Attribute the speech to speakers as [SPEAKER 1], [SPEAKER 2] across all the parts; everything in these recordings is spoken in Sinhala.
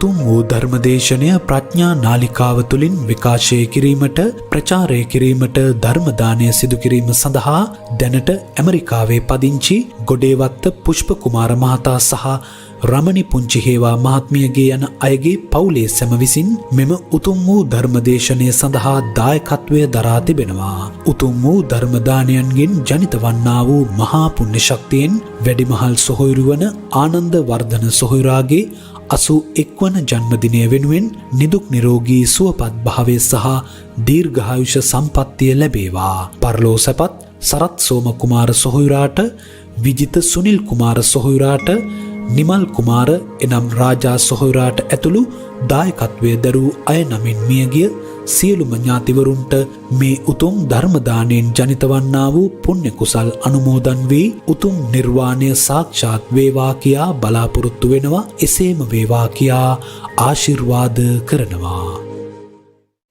[SPEAKER 1] උතුම් වූ ධර්මදේශනය ප්‍රඥා නාලිකාව තුළින් විකාශය කිරීමට ප්‍රචාරය කිරීමට ධර්මදානය සිදු කිරීම සඳහා දැනට ඇමරිකාවේ පදිංචි ගොඩේවත්ත පුෂ්ප කුමාර මහතා සහ රමණි පුංචි හේවා මහත්මියගේ යන අයගේ පවුලේ සැම විසින් මෙම උතුම් වූ ධර්මදේශනය සඳහා දායකත්වය දරා තිබෙනවා. උතුම් වූ ධර්මදානයන්ගෙන් ජනිත වන්නා වූ මහා පුණ්‍ය ශක්තියෙන් වැඩිමහල් සොහොයුරු වන ආනන්ද වර්ධන සොහොයුරාගේ 81 වන ජන්මදිනය වෙනුවෙන් නිදුක් නිරෝගී සුවපත් භාවය සහ දීර්ඝායුෂ සම්පන්නිය ලැබේවා. පරලෝ සැපත් සරත් සෝම කුමාර සොහොයුරාට, විජිත සුනිල් කුමාර සොහොයුරාට, නිමල් කුමාර එනම් රාජා සොහොයුරාට ඇතුළු දායකත්වයේ දරූ අය නමින් මියගිය සියලුම ඥාතිවරුන්ට මේ උතුම් ධර්මදානයෙන් ජනිත වන්නා වූ පුණ්‍ය කුසල් අනුමෝදන් වී උතුම් නිර්වාණය සාක්ෂාත් වේවා කියා බලාපොරොත්තු වෙනවා. එසේම වේවා කියා ආශිර්වාද කරනවා.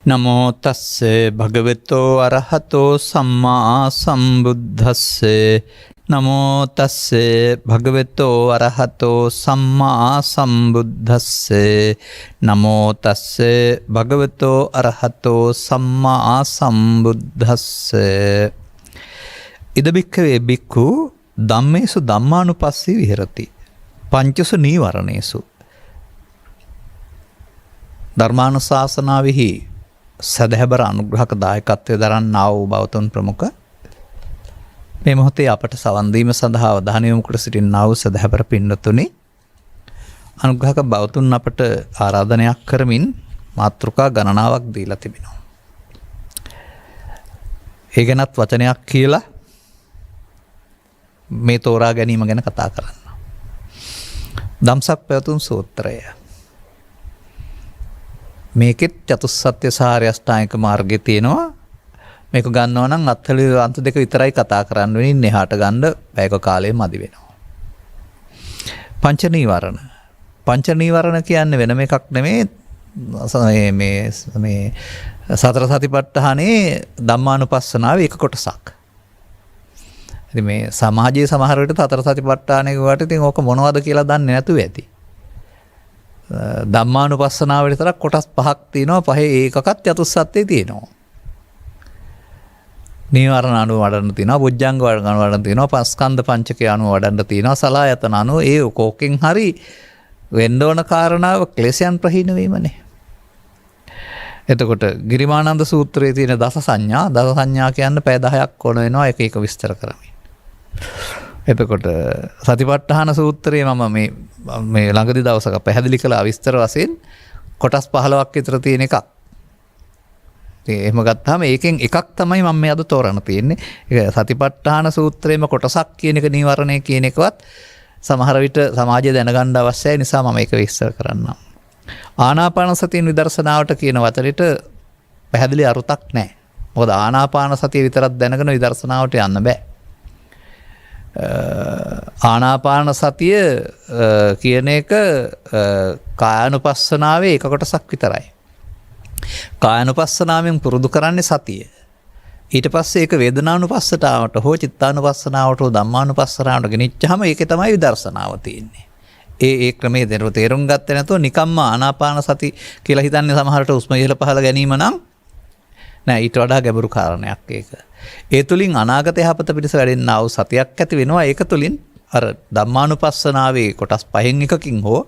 [SPEAKER 2] නමෝ තස්සේ භගවතෝ අරහතෝ සම්මා සම්බුද්දස්සේ නමෝ තස්සේ භගවතෝ අරහතෝ සම්මා සම්බුද්දස්සේ නමෝ තස්සේ භගවතෝ අරහතෝ සම්මා සම්බුද්දස්සේ ඉද බික්ඛවේ බික්ඛු ධම්මේසු ධම්මානුපස්සී විහෙරති පංචසු නීවරණේසු ධර්මානුශාසනාවෙහි සදහැබර අනුග්‍රහක දායකත්වයේ දරන්නා වූ බෞතුන් ප්‍රමුඛ මේ මොහොතේ අපට සවන් දීම සඳහා අවධානය යොමු කර සිටින්නා වූ සදහැබර පින්වතුනි, අනුග්‍රහක බෞතුන් අපට ආරාධනයක් කරමින් මාතෘකා ගණනාවක් දීලා තිබෙනවා. ඒ ගැනත් වචනයක් කියලා මේ තෝරා ගැනීම ගැන කතා කරන්න. ධම්සක් පැවතුම් සූත්‍රය. මේකෙත් චතුස්සත්‍ය සාරය අෂ්ටාංගික මාර්ගයේ තියෙනවා. මේක ගන්නවා නම් අත්හල අන්ත දෙක විතරයි කතා කරන්න වෙන්නේ. එහාට ගන්න පැයක කාලය මදි වෙනවා. පංච නීවරණ. පංච නීවරණ කියන්නේ වෙනම එකක් නෙමෙයි. මේ සතර සතිපට්ඨානේ ධම්මානුපස්සනාවේ එක කොටසක්. ඉතින් මේ සමාජයේ සමහර විට සතර සතිපට්ඨානේ වට ඉතින් ඕක මොනවද කියලා දන්නේ නැතුව ඇති. ධම්මානුපස්සනාව විතරක් කොටස් පහක් තියෙනවා. පහේ ඒකකත් චතුස්සත්‍යය තියෙනවා. නීවරණ අනුව වඩන්න තියෙනවා, බොජ්ජංග වඩන්න තියෙනවා, පස්කන්ධ පංචකය අනුව වඩන්න තියෙනවා, සලායතන අනුව ඒ කෝකෙන් හරි වෙන්න ඕන කාරණාව ක්ලේශයන් ප්‍රහීන වීමනේ. එතකොට ගිරිමානන්ද සූත්‍රයේ තියෙන දස සංඥා කියන්නේ පැය 10ක් ඕන වෙනවා එක එක විස්තර කරමින්. එතකොට සතිපට්ඨාන සූත්‍රයේ මම මේ ළඟදී දවසක පැහැදිලි කළා විස්තර වශයෙන් කොටස් 15ක් විතර තියෙන එකක්. එහෙම ගත්තාම ඒකෙන් එකක් තමයි මම මේ අද තෝරන්න තියෙන්නේ. ඒක සතිපට්ඨාන සූත්‍රයේම කොටසක් කියන එක නීවරණය කියන එකවත් සමහර විට සමාජය දැනගන්න අවශ්‍යයි නිසා මම ඒක විස්තර කරන්නම්. ආනාපාන සතිය විදර්ශනාවට කියන වචනෙට පැහැදිලි අරුතක් නැහැ. මොකද ආනාපාන සතිය විතරක් දැනගෙන විදර්ශනාවට යන්න බෑ. ආනාපාන සතිය කියන එක කායानुපස්සනාවේ එක කොටසක් විතරයි. කායानुපස්සනාවෙන් පුරුදු කරන්නේ සතිය. ඊට පස්සේ ඒක වේදනානුපස්සනාවට හෝ චිත්තානුපස්සනාවට හෝ ධම්මානුපස්සනාවට ගෙනිච්චාම ඒකේ තමයි විදර්ශනාව තියෙන්නේ. ඒ ක්‍රමයේ තේරුම් ගත්තේ නැතුව නිකම්ම ආනාපාන සති කියලා හිතන්නේ සමහරට උස්ම ඉහළ පහළ ගැනීම නම් නෑ, ඊට වඩා ගැඹුරු කාරණයක් ඒක. ඒ තුලින් අනාගත යහපත පිණිස වැඩෙනා වූ සතියක් ඇති වෙනවා. ඒක තුලින් අර ධම්මානුපස්සනාවේ කොටස් පහෙන් එකකින් හෝ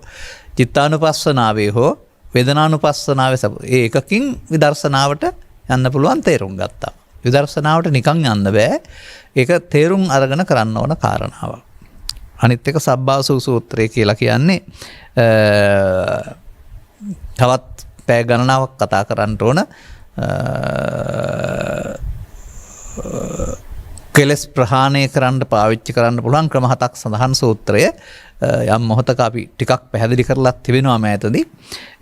[SPEAKER 2] චිත්තානුපස්සනාවේ හෝ වේදනානුපස්සනාවේ ඒ එකකින් විදර්ශනාවට යන්න පුළුවන් තේරුම් ගත්තා. විදර්ශනාවට නිකන් යන්න බෑ. ඒක තේරුම් අරගෙන කරන්න ඕන කාරණාවක්. අනිත් එක සබ්බාසු සූත්‍රය කියලා කියන්නේ තවත් පැය ගණනාවක් කතා කරන්න ඕන කෙලස් ප්‍රහාණය කරන්න පාවිච්චි කරන්න පුළුවන් ක්‍රම 7ක් සඳහන් සූත්‍රය යම් මොහොතක අපි ටිකක් පැහැදිලි කරලා තිබෙනවා මෑතදී.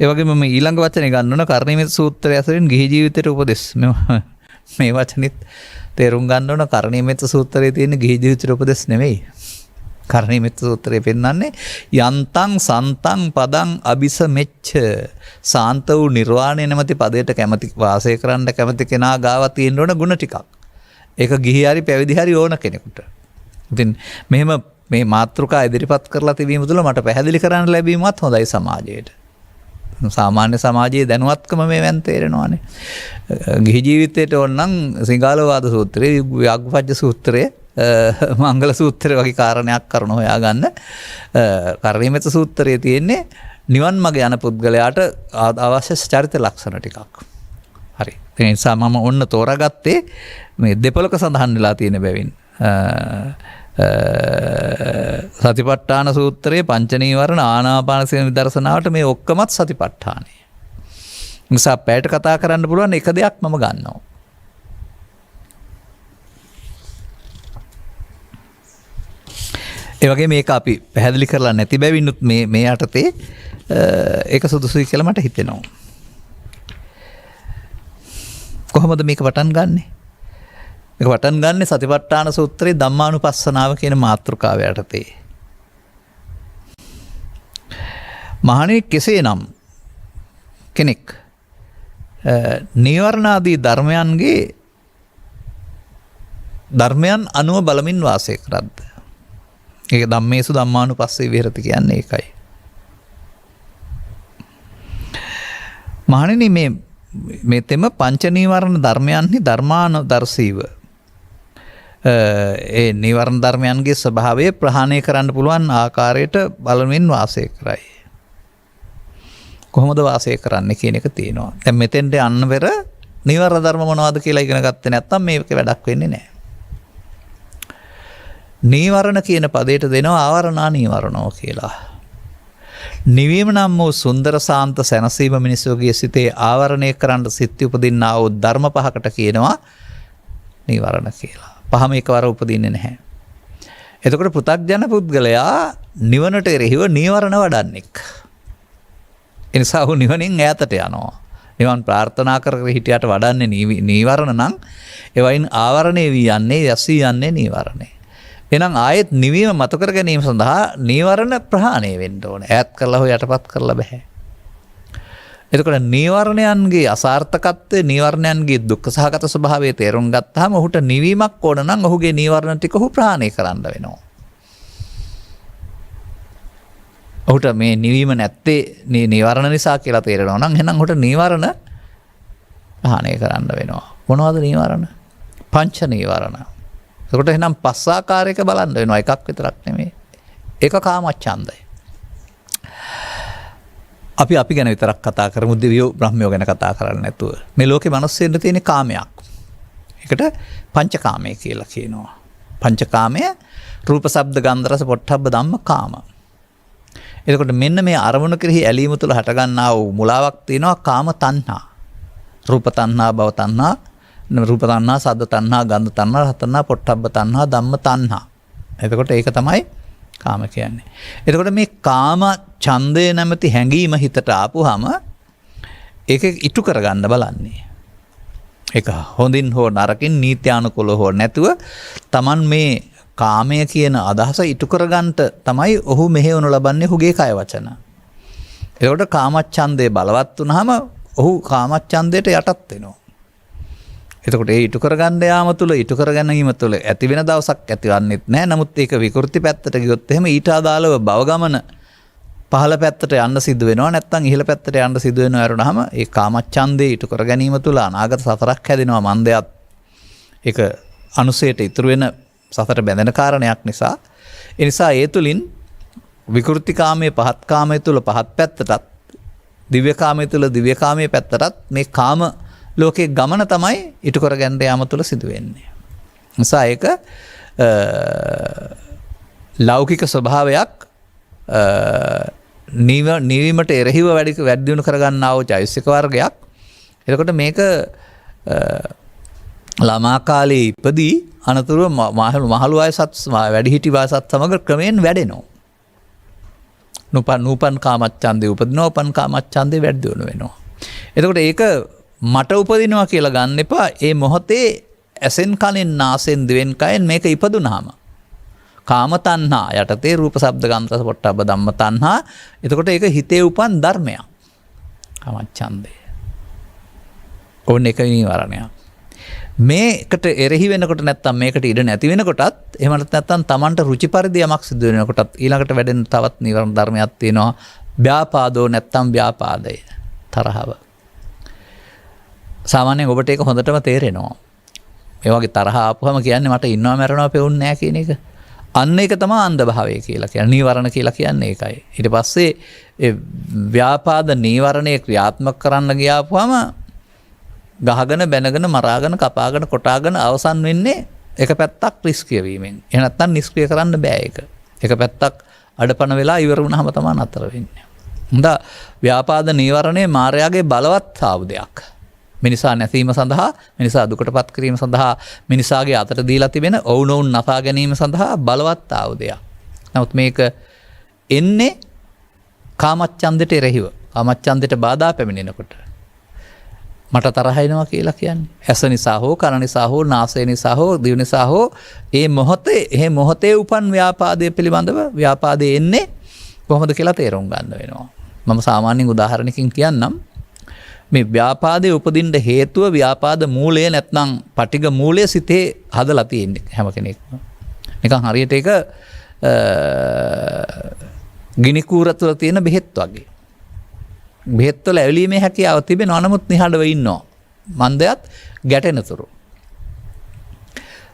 [SPEAKER 2] ඒ වගේම මේ ඊළඟ වචනේ ගන්න ඕන කර්ණීයමෙත් සූත්‍රය ඇසුරින් ගිහි ජීවිතයට උපදෙස්. මේ වචනෙත් තේරුම් ගන්න ඕන කර්ණීයමෙත් සූත්‍රයේ තියෙන ගිහි ජීවිතයට උපදෙස් නෙමෙයි. කර්ණීයමෙත් සූත්‍රයේ පෙන්නන්නේ යන්තං සන්තං පදං අபிසමෙච්ච සාන්ත වූ නිර්වාණය නැමැති පදයට කැමති වාසය කරන්න කැමති කෙනා ගාව තියෙන ඕන ගුණ ටිකක්. ඒක ගිහි හරි පැවිදි හරි ඕන කෙනෙකුට. ඉතින් මෙහෙම මේ මාතෘකා ඉදිරිපත් කරලා තිබීම තුළ මට පැහැදිලි කරන්න ලැබීමත් හොඳයි සමාජයට. සාමාන්‍ය සමාජයේ දැනුවත්කම මේවෙන් තේරෙනවානේ. ගිහි ජීවිතයට ඕනනම් සිංහලවාද සූත්‍රයේ ව්‍යාග්ගපජ්ජ සූත්‍රයේ මංගල සූත්‍රය වගේ කාරණයක් කරන හොයාගන්න. කරණීයමෙත සූත්‍රයේ තියෙන්නේ නිවන් මඟ යන පුද්ගලයාට අවශ්‍ය චරිත ලක්ෂණ ටිකක්. හරි. ඒ නිසා මම ඔන්න තෝරාගත්තේ මේ දෙපොලක සඳහන් වෙලා තියෙන බැවින්. සතිපට්ඨාන සූත්‍රයේ පංච නීවරණ ආනාපානසති විදර්ශනාවට මේ ඔක්කොමත් සතිපට්ඨානයි. නිසා පැයට කතා කරන්න පුළුවන් එක දෙයක් මම ගන්නවා. ඒ වගේ මේක අපි පැහැදිලි කරලා නැති බැවිනුත් මේ යටතේ ඒක සුදුසුයි කියලා මට හිතෙනවා. කොහොමද මේක පටන් ගන්නෙ? මේක පටන් ගන්නෙ සතිපට්ඨාන සූත්‍රයේ ධම්මානුපස්සනාව කියන මාතෘකාව යටතේ. මහණෙනි කෙසේනම් කෙනෙක් නීවරණාදී ධර්මයන් අනුව බලමින් වාසය කරද්ද. ඒක ධම්මේසු ධම්මානුපස්සේ විහෙරති කියන්නේ ඒකයි. මහණෙනි මේ තෙම පංච නීවරණ ධර්මයන්හි ධර්මානුදර්ශීව ඒ නීවරණ ධර්මයන්ගේ ස්වභාවය ප්‍රහාණය කරන්න පුළුවන් ආකාරයට බලමින් වාසය කරයි. කොහොමද වාසය කරන්න කියන එක තියෙනවා. දැන් මෙතෙන්ට යන්න පෙර නීවරණ ධර්ම මොනවද කියලා ඉගෙන ගත්තේ නැත්නම් මේක වැඩක් වෙන්නේ නැහැ. නීවරණ කියන පදයට දෙනවා ආවරණා නීවරණෝ කියලා. නිවීම නම් වූ සුන්දර සාන්ත සැනසීම මිනිසුගේ සිතේ ආවරණය කරන්න සිත් උපදින්නා වූ ධර්ම පහකට කියනවා නීවරණ කියලා. පහම එකවර උපදින්නේ නැහැ. එතකොට පෘථග්ජන පුද්ගලයා නිවනට එරෙහිව නීවරණ වඩන්නෙක්. ඒ නිසා ඔහු නිවනින් ඈතට යනවා. නිවන් ප්‍රාර්ථනා කර හිටියට වඩන්නේ නීවරණ නම් ඒවයින් ආවරණය වී යන්නේ යසී යන්නේ නීවරණේ. එහෙනම් ආයෙත් නිවීම මත කර ගැනීම සඳහා නීවරණ ප්‍රහාණය වෙන්න ඕනේ. ඈත් කරලා හොය යටපත් කරලා බෑ. එතකොට නීවරණයන්ගේ අසාර්ථකත්වය නීවරණයන්ගේ දුක්ඛ සහගත ස්වභාවය තේරුම් ගත්තාම ඔහුට නිවීමක් ඕන නම් ඔහුගේ නීවරණ ටික ඔහු ප්‍රහාණය කරන්න වෙනවා. ඔහුට මේ නිවීම නැත්තේ නීවරණ නිසා කියලා තේරෙනවා නම් එහෙනම් ඔහුට නීවරණ ප්‍රහාණය කරන්න වෙනවා. මොනවද නීවරණ? පංච නීවරණ. එතකොට එහෙනම් පස් ආකාරයක බලන්න වෙනවා. එකක් විතරක් නෙමෙයි. ඒක කාමච්ඡන්දය. අපි ගැන විතරක් කතා කරමු. දිව්‍යෝ බ්‍රහ්මයෝ ගැන කතා කරන්නේ නැතුව. මේ ලෝකේ මිනිස්සුන්ට තියෙන කාමයක්. ඒකට පංචකාමය කියලා කියනවා. පංචකාමය රූප, ශබ්ද, ගන්ධ, රස, පොට්ටබ්බ ධම්ම කාම. එතකොට මෙන්න මේ අරමුණ කෙරෙහි ඇලීම තුළ හටගන්නා වූ මුලාවක් තියෙනවා කාම තණ්හා. රූප තණ්හා, භව තණ්හා, රූප තණ්හා, සද්ද තණ්හා, ගන්ධ තණ්හා, රස තණ්හා, පොට්ටබ්බ තණ්හා, ධම්ම තණ්හා. එතකොට ඒක තමයි කාම කියන්නේ. එතකොට මේ කාම ඡන්දය නැමැති හැඟීම හිතට ආපුවාම ඒක ඉටු කරගන්න බලන්නේ. ඒක හොඳින් හෝ නරකින් නීත්‍යානුකූලව හෝ නැතුව Taman මේ කාමය කියන අදහස ඉටු කරගන්නට තමයි ඔහු මෙහෙවනු ලබන්නේ ඔහුගේ කය වචන. එතකොට කාමච්ඡන්දය බලවත් වුනහම ඔහු කාමච්ඡන්දයට යටත් වෙනවා. එතකොට ඒ ඉටු කරගන්න යාම තුළ ඉටු කර ගැනීම තුළ ඇති වෙන දවසක් ඇතිවන්නේත් නැහැ. නමුත් ඒක විකෘති පැත්තට ගියොත් එහෙම ඊට අදාළව භව ගමන පහළ පැත්තට යන්න සිද්ධ වෙනවා. නැත්නම් ඉහළ පැත්තට යන්න සිද්ධ වෙනවා. වරුණාම ඒ කාමච්ඡන්දේ ඉටු කර ගැනීම තුළ අනාගත සතරක් හැදෙනවා. මන්දයත් ඒක අනුසයට ඉතුරු වෙන සතර බැඳෙන කාරණයක් නිසා. ඒ නිසා ඒ තුලින් විකෘති කාමයේ පහත් කාමයේ තුළ පහත් පැත්තටත් දිව්‍ය කාමයේ තුළ දිව්‍ය කාමයේ පැත්තටත් මේ කාම ලෝකේ ගමන තමයි ඉටු කරගන්න යාම තුළ සිදු වෙන්නේ. නිසා ඒක ලෞකික ස්වභාවයක් නිවීමට එරෙහිව වැඩි දියුණු කරගන්නා වූ චෛතසික වර්ගයක්. එතකොට මේක ළමා කාලේ ඉපදී අනතුරුව මහලු වයසත් වැඩිහිටි වයසත් සමග ක්‍රමයෙන් වැඩෙනවා. නූපන් කාමච්ඡන්දේ උපදිනවා, උපන් කාමච්ඡන්දේ වැඩි දියුණු වෙනවා. එතකොට ඒක මට උපදිනවා කියලා ගන්න එපා. ඒ මොහොතේ ඇසෙන් කනෙන් නාසෙන් දිවෙන් කයෙන් මේක ඉපදුනහම කාම තණ්හා යටතේ රූප, ශබ්ද, ගන්ධ, රස, පොට්ටබ්බ ධම්ම තණ්හා. එතකොට ඒක හිතේ උපන් ධර්මයක්. කාමච්ඡන්දේ. ඕන එක නීවරණයක්. මේකට එරෙහි වෙනකොට නැත්තම් මේකට ඉඩ නැති වෙනකොටත් එහෙම නැත්නම් Tamanට රුචි පරිදි යමක් සිදු වෙනකොටත් ඊළඟට වැඩෙන තවත් නීවරණ ධර්මයක් තියෙනවා ව්‍යාපාදෝ නැත්තම් ව්‍යාපාදය තරහව. සාමාන්‍යයෙන් ඔබට ඒක හොඳටම තේරෙනවා. මේ වගේ තරහ ආපුවම කියන්නේ මට ඉන්නව මැරෙනවා පෙවුන්නේ නැහැ කියන එක. අන්න ඒක තමයි අන්ධ භාවය කියලා කියන්නේ. නීවරණ කියලා කියන්නේ ඒකයි. ඊට පස්සේ ඒ ව්‍යාපාද නීවරණේ ක්‍රියාත්මක කරන්න ගියාපුවම ගහගෙන බැනගෙන මරාගෙන කපාගෙන කොටාගෙන අවසන් වෙන්නේ එක පැත්තක් නිෂ්ක්‍රිය වීමෙන්. එහෙ නැත්නම් නිෂ්ක්‍රිය කරන්න බෑ ඒක. එක පැත්තක් අඩපණ වෙලා ඉවර වුණාම තමයි නතර වෙන්නේ. හොඳා ව්‍යාපාද නීවරණේ මායාවේ බලවත් ආයුධයක්. මිනිසා නැසීම සඳහා මිනිසා දුකටපත් කිරීම සඳහා මිනිසාගේ අතට දීලා තිබෙන ඔවුනොවුන් නසා ගැනීම සඳහා බලවත් ආයුධයක්. නමුත් මේක එන්නේ කාමච්ඡන්දයට එරෙහිව. කාමච්ඡන්දයට බාධා පැමිණෙනකොට මට තරහ එනවා කියලා කියන්නේ. ඇස නිසා හෝ කන නිසා හෝ නාසය නිසා හෝ දිව නිසා හෝ ඒ මොහොතේ උපන් ව්‍යාපාදයේ පිළිබඳව ව්‍යාපාදයේ එන්නේ කොහොමද කියලා තේරුම් ගන්න වෙනවා. මම සාමාන්‍යයෙන් උදාහරණකින් කියන්නම්. මේ ව්‍යාපාදයේ උපදින්න හේතුව ව්‍යාපාද මූලය නැත්නම් පටිඝ මූලය සිතේ හදලා තියෙන්නේ හැම කෙනෙක්ම. නිකන් හරියට ඒක ගිනි කූර තුළ තියෙන බෙහෙත් වගේ. බෙහෙත් වල ඇවිලීමේ හැකියාව තිබෙනවා නමුත් නිහඬව ඉන්නවා. මන්දයත් ගැටෙනතුරු.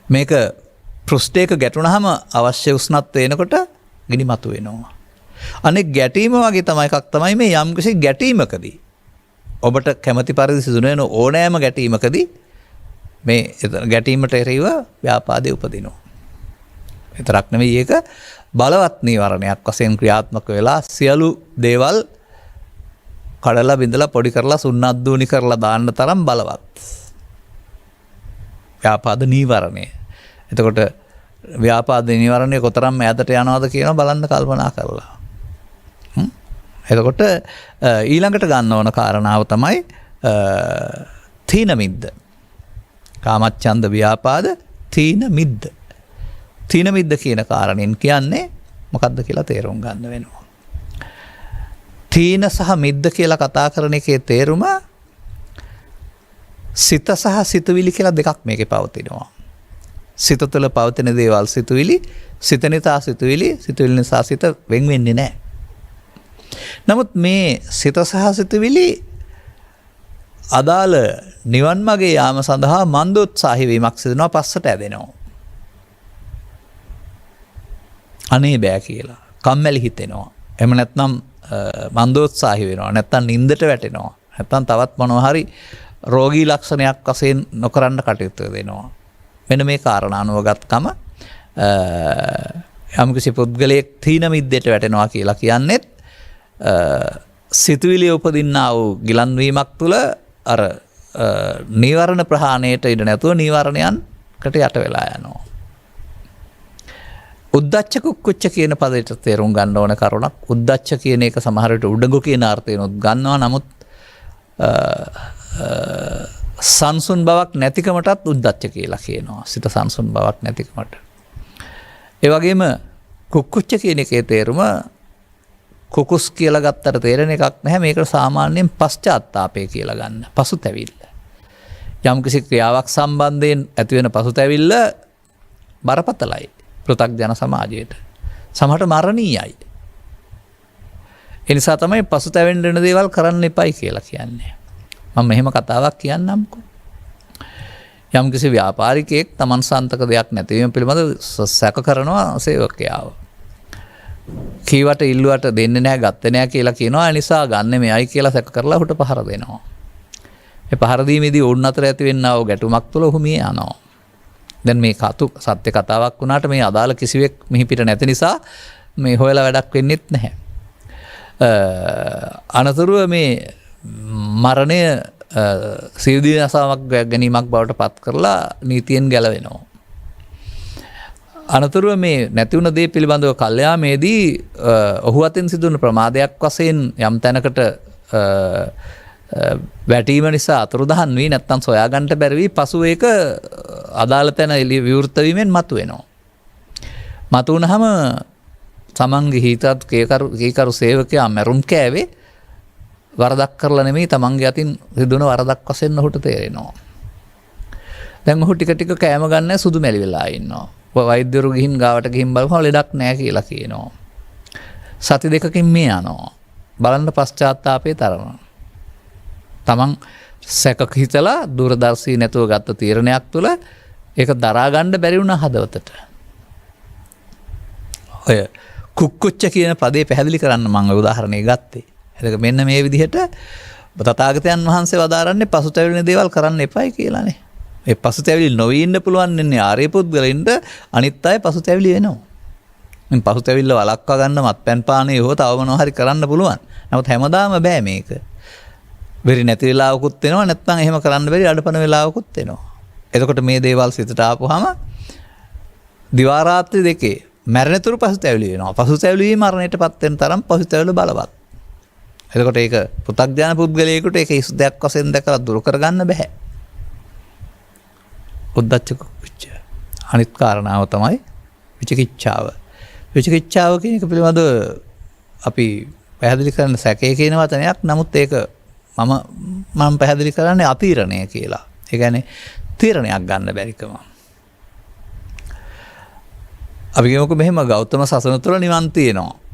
[SPEAKER 2] මේක පෘෂ්ඨයක ගැටුණාම අවශ්‍ය උෂ්ණත්වය එනකොට ගිනි මතු වෙනවා. අනෙක් ගැටීම වගේ තමයි එකක් තමයි මේ යම්කිසි ගැටීමකදී ඔබට කැමති පරිදි සිදුන වෙන ඕනෑම ගැටීමකදී මේ ගැටීමට එරෙහිව ව්‍යාපාදයේ උපදිනවා. විතරක් නෙවෙයි ඒක බලවත් නීවරණයක් වශයෙන් ක්‍රියාත්මක වෙලා සියලු දේවල් කඩලා බිඳලා පොඩි කරලා සුන්නත් දූනි කරලා දාන්න තරම් බලවත්. ව්‍යාපාද නීවරණය. එතකොට ව්‍යාපාද නීවරණය කොතරම් ඈතට යනවද කියනවා බලන්න කල්පනා කරලා. එතකොට ඊළඟට ගන්න ඕන කාරණාව තමයි තීන මිද්ද. කාමච්ඡන්ද ව්‍යාපාද තීන මිද්ද. තීන මිද්ද කියන කාරණෙන් කියන්නේ මොකක්ද කියලා තේරුම් ගන්න වෙනවා. තීන සහ මිද්ද කියලා කතා කරන එකේ තේරුම සිත සහ සිතුවිලි කියලා දෙකක් මේකේ පවතිනවා. සිත තුළ පවතින දේවල් සිතුවිලි, සිත නිසා සිතුවිලි, සිතුවිලි නිසා සිත වෙන් වෙන්නේ නැහැ. නමුත් මේ සිත සහ සිතුවිලි අදාළ නිවන් මාගේ යාම සඳහා මන්දෝත්සාහී වීමක් සිදෙනවා පස්සට ඇදෙනවා. අනේ බෑ කියලා. කම්මැලි හිතෙනවා. එහෙම නැත්නම් මන්දෝත්සාහී වෙනවා. නැත්නම් නින්දට වැටෙනවා. නැත්නම් තවත් මොනවා හරි රෝගී ලක්ෂණයක් වශයෙන් නොකරන්න කටයුතු දෙනවා. මෙන්න මේ කාරණානුවගත්කම යම්කිසි පුද්ගලයෙක් තීන මිද්දට වැටෙනවා කියලා කියන්නේත් සිතුවිලි උපදින්නා වූ ගිලන්වීමක් තුළ අර නීවරණ ප්‍රහාණයට ඉඩ නැතුව නීවරණයන්කට යට වෙලා යනවා. උද්දච්ච කුක්කුච්ච කියන පදයට තේරුම් ගන්න ඕන කරුණක්. උද්දච්ච කියන එක සමහර විට උඩඟු කියන අර්ථයෙන් උත් ගන්නවා. නමුත් සංසුන් බවක් නැතිකමටත් උද්දච්ච කියලා කියනවා. සිත සංසුන් බවක් නැතිකමට. ඒ වගේම කුක්කුච්ච කියන එකේ තේරුම කුකුස් කියලා ගත්තට තේරෙන එකක් නැහැ. මේකට සාමාන්‍යයෙන් පශ්චාත්තාපය කියලා ගන්න. පසුතැවිල්ල. යම්කිසි ක්‍රියාවක් සම්බන්ධයෙන් ඇතිවෙන පසුතැවිල්ල බරපතලයි පෘථග්ජන සමාජයට. සමහරට මරණීයයි. ඒ නිසා තමයි පසුතැවෙන්න වෙන දේවල් කරන්න එපයි කියලා කියන්නේ. මම මෙහෙම කතාවක් කියන්නම්කෝ. යම්කිසි ව්‍යාපාරිකයෙක් Taman සන්තක දෙයක් නැතිවීම පිළිබඳව සැක කරනවා සේවකයාව. කීවට ඉල්ලුවට දෙන්නේ නැහැ ගත්තේ නැහැ කියලා කියනවා. ඒ නිසා ගන්න මෙයයි කියලා සැක කරලා ඔහුට පහර දෙනවා. ඒ පහර දීමේදී ඔවුන් අතර ඇතිවෙනා වූ ගැටුමක් තුළ ඔහු මිය යනවා. දැන් මේ සත්‍ය කතාවක් වුණාට මේ අදාළ කිසිවෙක් මෙහි පිට නැති නිසා මේ හොයලා වැඩක් වෙන්නෙත් නැහැ. අනතුරුව මේ මරණය සියුදී අසාවක් ගැනීමක් බවට පත් කරලා නීතියෙන් ගැලවෙනවා. අනතුරුව මේ නැතිවුණ දේ පිළිබඳව කල්යාමේදී ඔහු අතින් සිදුවන ප්‍රමාදයක් වශයෙන් යම් තැනකට වැටීම නිසා අතුරුදහන් වී නැත්තම් සොයාගන්නට බැරි වී පසු ඒක අදාළ තැන විවෘත වීමෙන් මතුවෙනවා. මතුවනහම තමන්ගේ හිතත් කීකරු සේවකයා මරුම් කෑවේ වරදක් කරලා නෙමෙයි තමන්ගේ අතින් සිදුවන වරදක් වශයෙන් ඔහුට තේරෙනවා. දැන් ඔහු ටික ටික කෑම ගන්න සුදු මැලි වෙලා ඉන්නවා. වෛද්‍යවරු ගිහින් ගාවට ගිහින් බලපුවම ලෙඩක් නැහැ කියලා කියනවා. සති දෙකකින් මේ යනවා. බලන්න පශ්චාත්තාපය තරනවා. තමන් සැකක හිතලා දුරදර්ශී නැතුව ගත්ත තීරණයක් තුළ ඒක දරාගණ්ඩ බැරිවුණ හදවතට. ඔය කුක්කුච්ච කියන පදේ පැහැදිලි කරන්න මං උදාහරණය ගත්තේ. එතක මෙන්න මේ විදිහට තථාගතයන් වහන්සේ වදාරන්නේ පසුතැවිලි දේවල් කරන්න එපයි කියලානේ. ඒ පසුතැවිලි නොවී ඉන්න පුළුවන් ඉන්නේ ආර්ය පුද්ගලයින්ට අනිත් අය පසුතැවිලි වෙනවා. මේ පසුතැවිල්ල වළක්වා ගන්න මත්පැන් පානය හෝ තව මොනවා හරි කරන්න පුළුවන්. නමුත් හැමදාම බෑ මේක. වෙරි නැති වෙලාවකුත් වෙනවා නැත්නම් එහෙම කරන්න බැරි අඩපණ වෙලාවකුත් වෙනවා. එතකොට මේ දේවල් සිතට ආපුවාම දිවා රාත්‍රී දෙකේ මරණතුරු පසුතැවිලි වෙනවා. පසුතැවිලි මරණයටපත් වෙන තරම් පසුතැවිලි බලවත්. එතකොට ඒක පු탁ඥාන පුද්ගලයෙකුට ඒක ඉස් දෙයක් වශයෙන් දැකලා දුරු කරගන්න බෑ. උද්දච්ච කුච්ච. අනිත් කාරණාව තමයි විචිකිච්ඡාව. විචිකිච්ඡාව කියන එක පිළිබඳව අපි පැහැදිලි කරන සැකේ කියන වචනයක්. නමුත් ඒක මම පැහැදිලි කරන්නේ අතීරණය කියලා. ඒ කියන්නේ තීරණයක් ගන්න බැරිකම. අපි කියමුකෝ මෙහෙම ගෞතම සසන තුළ නිවන් තියෙනවා.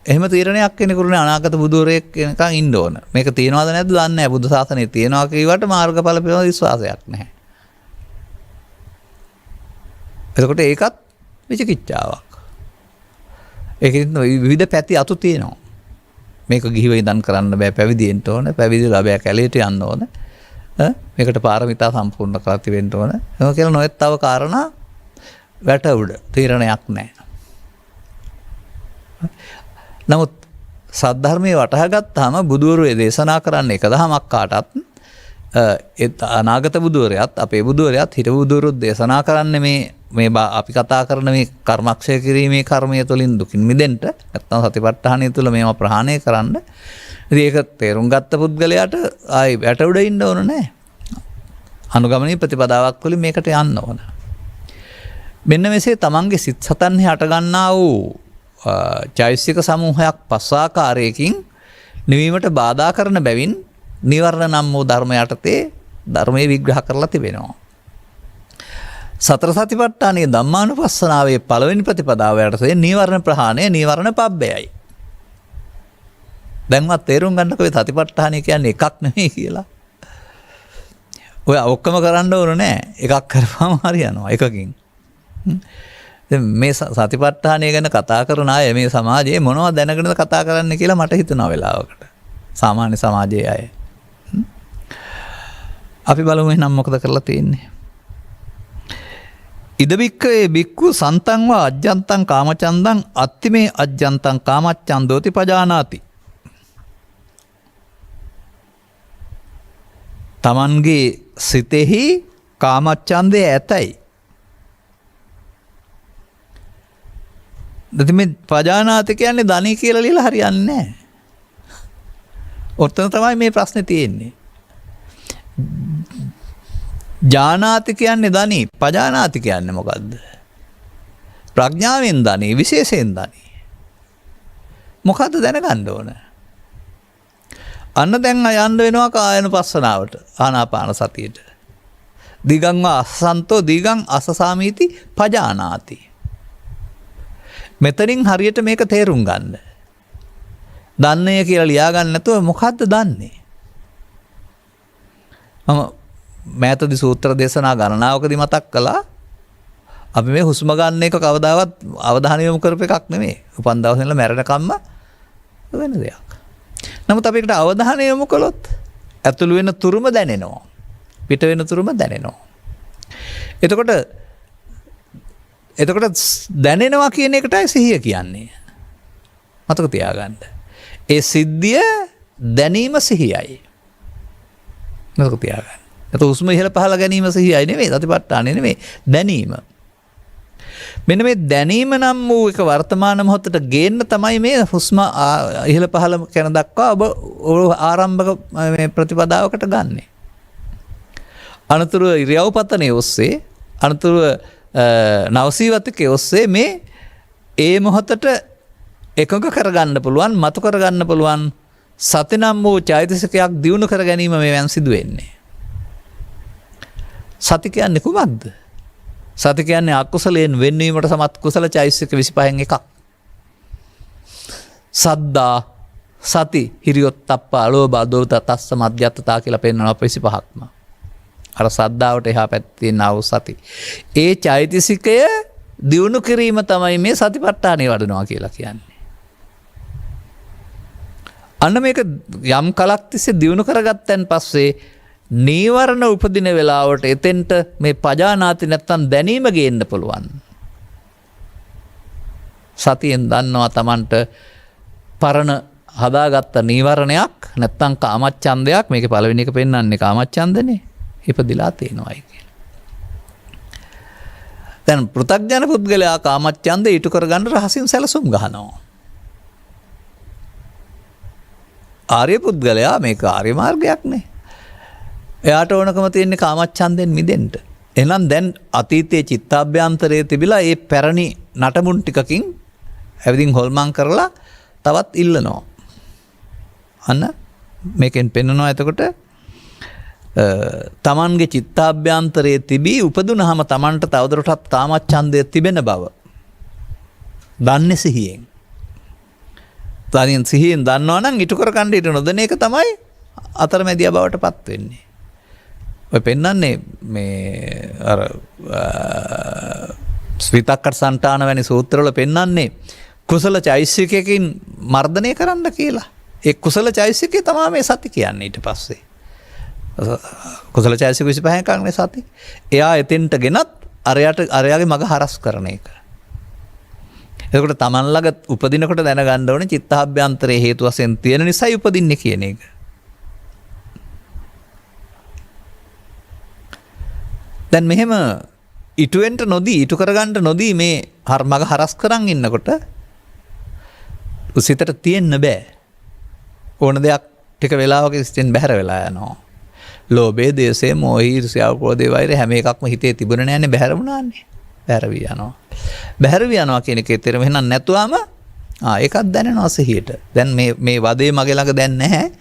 [SPEAKER 2] එහෙම තීරණයක් කෙනෙකුට අනාගත බුදුරෙක් වෙනකන් ඉන්න ඕන. මේක තියනවද නැද්ද දන්නේ නැහැ. බුදු සාසනේ තියනවා කියවට මාර්ගඵල පිළිබඳ විශ්වාසයක් නැහැ. එතකොට ඒකත් විචිකිච්ඡාවක්. ඒකෙත් විවිධ පැති අතු තියෙනවා. මේක ගිහිව ඉඳන් කරන්න බෑ, පැවිදිෙන්න ඕන, පැවිදිලා බෑ කැලේට යන්න ඕන. මේකට පාරමිතා සම්පූර්ණ කරලා තිබෙන්න ඕන. ඒක කියලා නොයෙක් තව කාරණා වැට උඩ තීරණයක් නැහැ. නමුත් සද්ධර්මයේ වටහා ගත්තාම බුදුවරු දේශනා කරන්න එක දහමක් කාටත් අනාගත බුදුවරයාත් අපේ බුදුවරයාත් හිටපු බුදුවරුත් දේශනා කරන්නේ මේ අපි කතා කරන මේ කර්මක්ෂය කිරීමේ කර්මය තුළින් දුකින් මිදෙන්න නැත්නම් සතිපට්ඨානය තුළ මේවා ප්‍රහාණය කරන්න. ඉතින් ඒක තේරුම් ගත්ත පුද්ගලයාට ආයි වැට උඩ ඉන්න ඕන නැහැ. අනුගමනීය ප්‍රතිපදාවක් වලින් මේකට යන්න ඕන. මෙන්න මෙසේ තමන්ගේ සිත් සතන්හි හට ගන්නා වූ චෛතසික සමූහයක් පස් ආකාරයකින් නිවීමට බාධා කරන බැවින් නිවර්ණ නම් වූ ධර්ම යටතේ ධර්මයේ විග්‍රහ කරලා තිබෙනවා. සතර සතිපට්ඨානයේ ධම්මානුපස්සනාවේ පළවෙනි ප්‍රතිපදාව යටතේ නිවර්ණ ප්‍රහාණය නිවර්ණ පබ්බයයි. දැන්වත් තේරුම් ගන්නකො මේ සතිපට්ඨානය කියන්නේ එකක් නෙමෙයි කියලා. ඔය ඔක්කොම කරන්න ඕන නෑ. එකක් කරපුවම හරියනවා එකකින්. මේ සතිපට්ඨානය ගැන කතා කරන අය මේ සමාජයේ මොනවද දැනගෙනද කතා කරන්න කියලා මට හිතෙනවා වෙලාවකට. සාමාන්‍ය සමාජයේ අය. අපි බලමු එහෙනම් මොකද කරලා තියෙන්නේ. ඉදබික්කේ බික්කු සන්තං වා අජ්ජන්තං කාමචන්දං අත්තිමේ අජ්ජන්තං කාමච්ඡන්දෝති පජානාති. තමන්ගේ සිතෙහි කාමච්ඡන්දය ඇතයි. දැන් මේ පජානාති කියන්නේ ධනි කියලා ලියලා හරියන්නේ නැහැ. ඔතන තමයි මේ ප්‍රශ්නේ තියෙන්නේ. ජානාති කියන්නේ ධනි, පජානාති කියන්නේ මොකද්ද? ප්‍රඥාවෙන් ධනි, විශේෂයෙන් ධනි. මොකද්ද දැනගන්න ඕන? අන්න දැන් යන්න වෙනවා කායනුපස්සනාවට, ආනාපාන සතියට. දිගං වා අසසන්තෝ දිගං අසසාමීති පජානාති. මෙතනින් හරියට මේක තේරුම් ගන්න. දන්නේ කියලා ලියා ගන්න නැතුව මොකද්ද දන්නේ? මම මෑතදි සූත්‍ර දේශනා ගණනාවකදී මතක් කළා. අපි මේ හුස්ම ගන්න එක කවදාවත් අවධානය යොමු කරපු එකක් නෙමෙයි. උපන් දවසේ ඉඳලා මැරෙනකම්ම වෙන දෙයක්. නමුත් අපි ඒකට අවධානය යොමු කළොත් ඇතුළු වෙන තුරුම දැනෙනවා. පිට වෙන තුරුම දැනෙනවා. එතකොට දැනෙනවා කියන එකටයි සිහිය කියන්නේ. මතක තියාගන්න. ඒ සිද්ධිය දැනීම සිහියයි. මතක තියාගන්න. ඒක උස්ම ඉහළ පහළ ගැනීම සිහියයි නෙමෙයි, සතිපට්ඨානෙ නෙමෙයි, දැනීම. මෙන්න මේ දැනීම නම් වූ එක වර්තමාන මොහොතට ගේන්න තමයි මේ හුස්ම ඉහළ පහළ කරන දක්වා ඔබ ආරම්භක මේ ප්‍රතිපදාවකට ගන්නෙ. අනතුරු ඉරියව්පතනේ ඔස්සේ, අනතුරු නවසීවතිකේ ඔස්සේ මේ ඒ මොහොතට එකඟ කරගන්න පුළුවන්, මතු කරගන්න පුළුවන් සති නම් වූ චෛතසිකයක් දියුණු කර ගැනීම මේවෙන් සිදු වෙන්නේ. සති කියන්නේ කුමක්ද? සති කියන්නේ අකුසලයෙන් වෙන්වීමට සමත් කුසල චෛතසික 25න් එකක්. සද්දා, සති හිරියොත් තප්ප අලෝභ අදෝත තස්ස මධ්‍යත්තතා කියලා පෙන්වනවා 25ක්ම. අර සද්ධාවට එහා පැත්තේ තියෙන ආව සති. ඒ චෛතසිකය දියුණු කිරීම තමයි මේ සතිපට්ඨානෙ වඩනවා කියලා කියන්නේ. අන්න මේක යම් කලක් තිස්සේ දියුණු කරගත්තන් පස්සේ නීවරණ උපදින වෙලාවට එතෙන්ට මේ පජානාති නැත්තම් දැනීම ගේන්න පුළුවන්. සතියෙන් දන්නවා Tamanට පරණ හදාගත්ත නීවරණයක් නැත්තම් කාමච්ඡන්දයක් මේකේ පළවෙනි එක පෙන්වන්නේ කාමච්ඡන්දනේ ඉපදිලා තියෙනවායි කියලා. දැන් පෘථග්ජන පුද්ගලයා කාමච්ඡන්දේ ඊට කරගන්න රහසින් සැලසුම් ගහනවා. ආර්ය පුද්ගලයා මේක ආර්ය මාර්ගයක් නේ. එයාට ඕනකම තියෙන්නේ කාමච්ඡන්දෙන් මිදෙන්න. එහෙනම් දැන් අතීතයේ චිත්තාභ්‍යන්තරයේ තිබිලා ඒ පැරණි නටමුන් ටිකකින් ඇවිදින් හොල්මන් කරලා තවත් ඉල්ලනවා. අන්න මේකෙන් පෙන්වනවා එතකොට තමන්ගේ චිත්තාභ්‍යන්තරයේ තිබී උපදුනහම තමන්ට තවදුරටත් කාමච්ඡන්දය තිබෙන බව දන්නේ සිහියෙන්. සිහියෙන් දන්නවා නම් ඊට කර කණ්ඩ ඊට නොදෙන එක තමයි අතරමැදියා බවට පත් වෙන්නේ. ඔය පෙන්වන්නේ මේ අර ස්විතක්කර් සන්තාන වැනි සූත්‍රවල පෙන්වන්නේ කුසල චෛසිකයකින් මර්ධනය කරන්න කියලා. ඒ කුසල චෛසිකය තමයි මේ සති කියන්නේ ඊට පස්සේ. කුසල චෛසික 25 එකක්නේ සති. එයා එතෙන්ට ගෙනත් අරයාගේ මග හරස් කරන එක. එතකොට තමන් ළඟ උපදිනකොට දැනගන්න ඕනේ චිත්තාභ්‍යන්තරයේ හේතු වශයෙන් තියෙන නිසායි උපදින්නේ කියන එක. දැන් මෙහෙම ඉටුවෙන්ට නොදී ඉටු කරගන්න නොදී මේ මග හරස් කරන් ඉන්නකොට උසිතට තියෙන්න බෑ. ඕන දෙයක් ටික වෙලාවක සිතෙන් බැහැර වෙලා යනවා. ලෝභය, දේශය, මෝහය, ඊර්ෂ්‍යාව, ක්‍රෝධය, වෛරය හැම එකක්ම හිතේ තිබුණ නෑනේ බැහැර වුණානේ. බැහැර වී යනවා. බැහැර වී යනවා කියන එකේ තේරුම එහෙනම් නැතුවම ඒකත් දැනෙනවා සිහියට. දැන් මේ වදේ මගේ ළඟ දැන් නැහැ.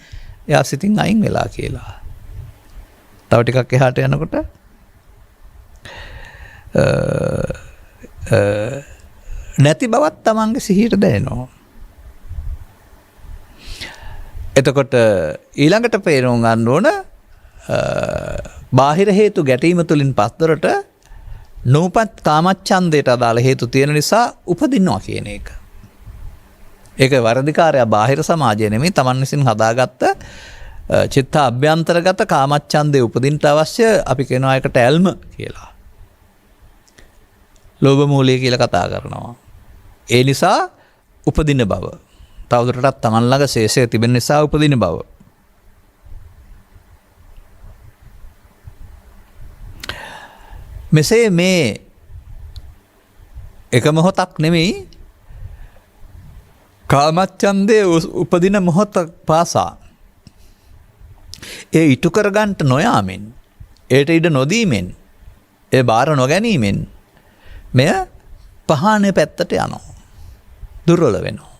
[SPEAKER 2] එයා සිතින් අයින් වෙලා කියලා. තව ටිකක් එහාට යනකොට නැති බවත් තමන්ගේ සිහියට දැනෙනවා. එතකොට ඊළඟට පේරුම් ගන්න ඕන බාහිර හේතු ගැටීම තුලින් පස්දරට නූපත් කාමච්ඡන්දයට අදාළ හේතු තියෙන නිසා උපදින්නවා කියන එක. ඒක වර්ධිකාරය බාහිර සමාජය නෙමෙයි තමන් විසින් හදාගත්ත චිත්ත අභ්‍යන්තරගත කාමච්ඡන්දේ උපදින්න අවශ්‍ය අපි කියනවා ඒකට ඇල්ම කියලා. ලෝභ මූලය කියලා කතා කරනවා. ඒ නිසා උපදින බව. තවදුරටත් තමන් ළඟ ශේෂය තිබෙන නිසා උපදින බව. මෙසේ මේ එක මොහොතක් නෙමෙයි කාමච්ඡන්දේ උපදින මොහොත පාසා ඒ ඉටු කරගන්නට නොයාමෙන් ඒට ඉඩ නොදීමෙන් ඒ බාර නොගැනීමෙන් මෙය පහානේ පැත්තට යනවා. දුර්වල වෙනවා.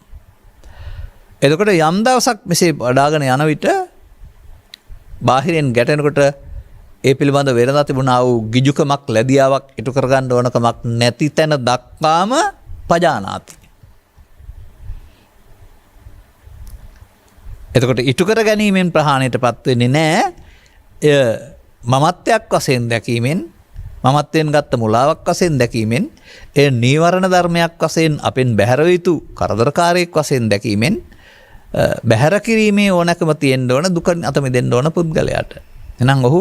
[SPEAKER 2] එතකොට යම් දවසක් මෙසේ වඩාගෙන යන විට බාහිරෙන් ගැටෙනකොට ඒ පිළිබඳ වෙනදා තිබුණා වූ ගිජුකමක් ලැබියාවක් ඉටු කරගන්න ඕනකමක් නැති තැන දක්වාම පජානාති. එතකොට ඉටු කර ගැනීමෙන් ප්‍රහාණයටපත් වෙන්නේ නැහැ. එය මමත්වයක් වශයෙන් දැකීමෙන් මමත්වයෙන් ගත්ත මුලාවක් වශයෙන් දැකීමෙන් එය නීවරණ ධර්මයක් වශයෙන් අපෙන් බැහැර යුතු කරදරකාරයක් වශයෙන් දැකීමෙන් බැහැර කිරීමේ ඕනකම තියෙන්න ඕන දුක අත මිදෙන්න ඕන පුද්ගලයාට. එහෙනම් ඔහු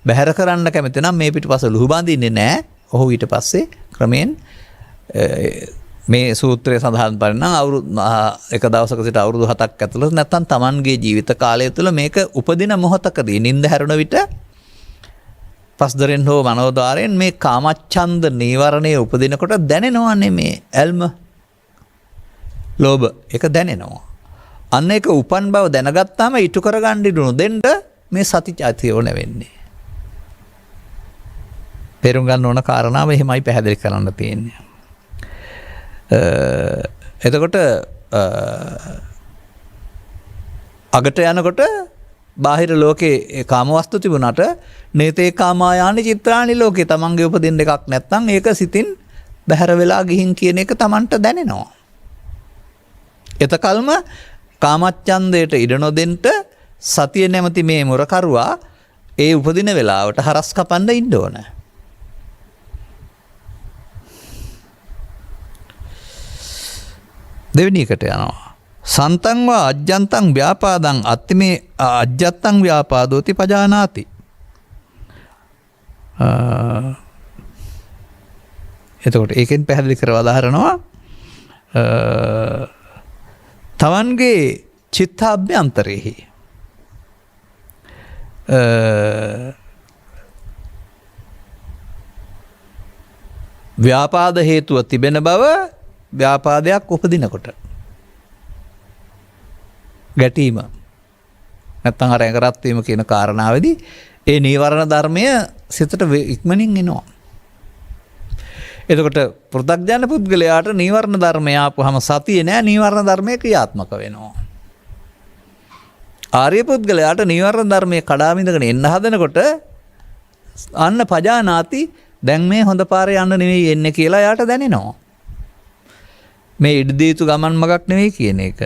[SPEAKER 2] බැහැර කරන්න කැමති නම් මේ පිටපස ලුහු බඳින්නේ නැහැ. ඔහු ඊට පස්සේ ක්‍රමයෙන් මේ සූත්‍රයේ සඳහන් පරිණාම එක දවසක සිට අවුරුදු 7ක් ඇතුළත නැත්නම් Tamanගේ ජීවිත කාලය තුළ මේක උපදින මොහොතකදී නිින්ද හැරුණ විට පස්දරෙන් හෝ මනෝද්වාරයෙන් මේ කාමච්ඡන්ද නීවරණයේ උපදිනකොට දැනෙනවනේ මේ ඇල්ම ලෝභ එක දැනෙනවා. අන්න ඒක උපන් බව දැනගත්තාම ඉටු කරගන්න ඉඩ නොදෙන්න මේ සතිචාතිය ඕන වෙන්නේ. තේරුම් ගන්න ඕන කාරණාව එහෙමයි පැහැදිලි කරන්න තියෙන්නේ. එතකොට අගට යනකොට බාහිර ලෝකේ කාමවස්තු තිබුණාට නේතේ කාමායානි චිත්‍රානි ලෝකේ තමන්ගේ උපදින්න එකක් නැත්නම් ඒක සිතින් බැහැර වෙලා ගිහින් කියන එක තමන්ට දැනෙනවා. එතකල්ම කාමච්ඡන්දයට ඉඩ නොදෙන්න සතිය නැමැති මේ මුරකරුවා ඒ උපදින වෙලාවට හරස් කපන්න ඉන්න ඕන. දෙවෙනි එකට යනවා. සන්තං වා අජ්ජන්තං ව්‍යාපාදං අත්තිමේ අජ්ජත්තං ව්‍යාපාදෝති පජානාති. එතකොට ඒකෙන් පැහැදිලි කරලා දාහරනවා තමන්ගේ චිත්තාභ්‍යන්තරෙහි ව්‍යාපාද හේතුව තිබෙන බව ව්‍යාපාදයක් උපදිනකොට ගැටීම නැත්තම් අර ඇඟරත් වීම කියන කාරණාවේදී ඒ නීවරණ ධර්මය සිතට ඉක්මනින් එනවා. එතකොට පෘථග්ජන පුද්ගලයාට නීවරණ ධර්මය ආපුවම සතිය නෑ, නීවරණ ධර්මය ක්‍රියාත්මක වෙනවා. ආර්ය පුද්ගලයාට නීවරණ ධර්මයේ කඩා බිඳගෙන එන්න හදනකොට අන්න පජානාති දැන් මේ හොඳ පාරේ යන්න නෙවෙයි එන්නේ කියලා යාට දැනෙනවා. මේ ඉදිරිය යුතු ගමන් මගක් නෙවෙයි කියන එක.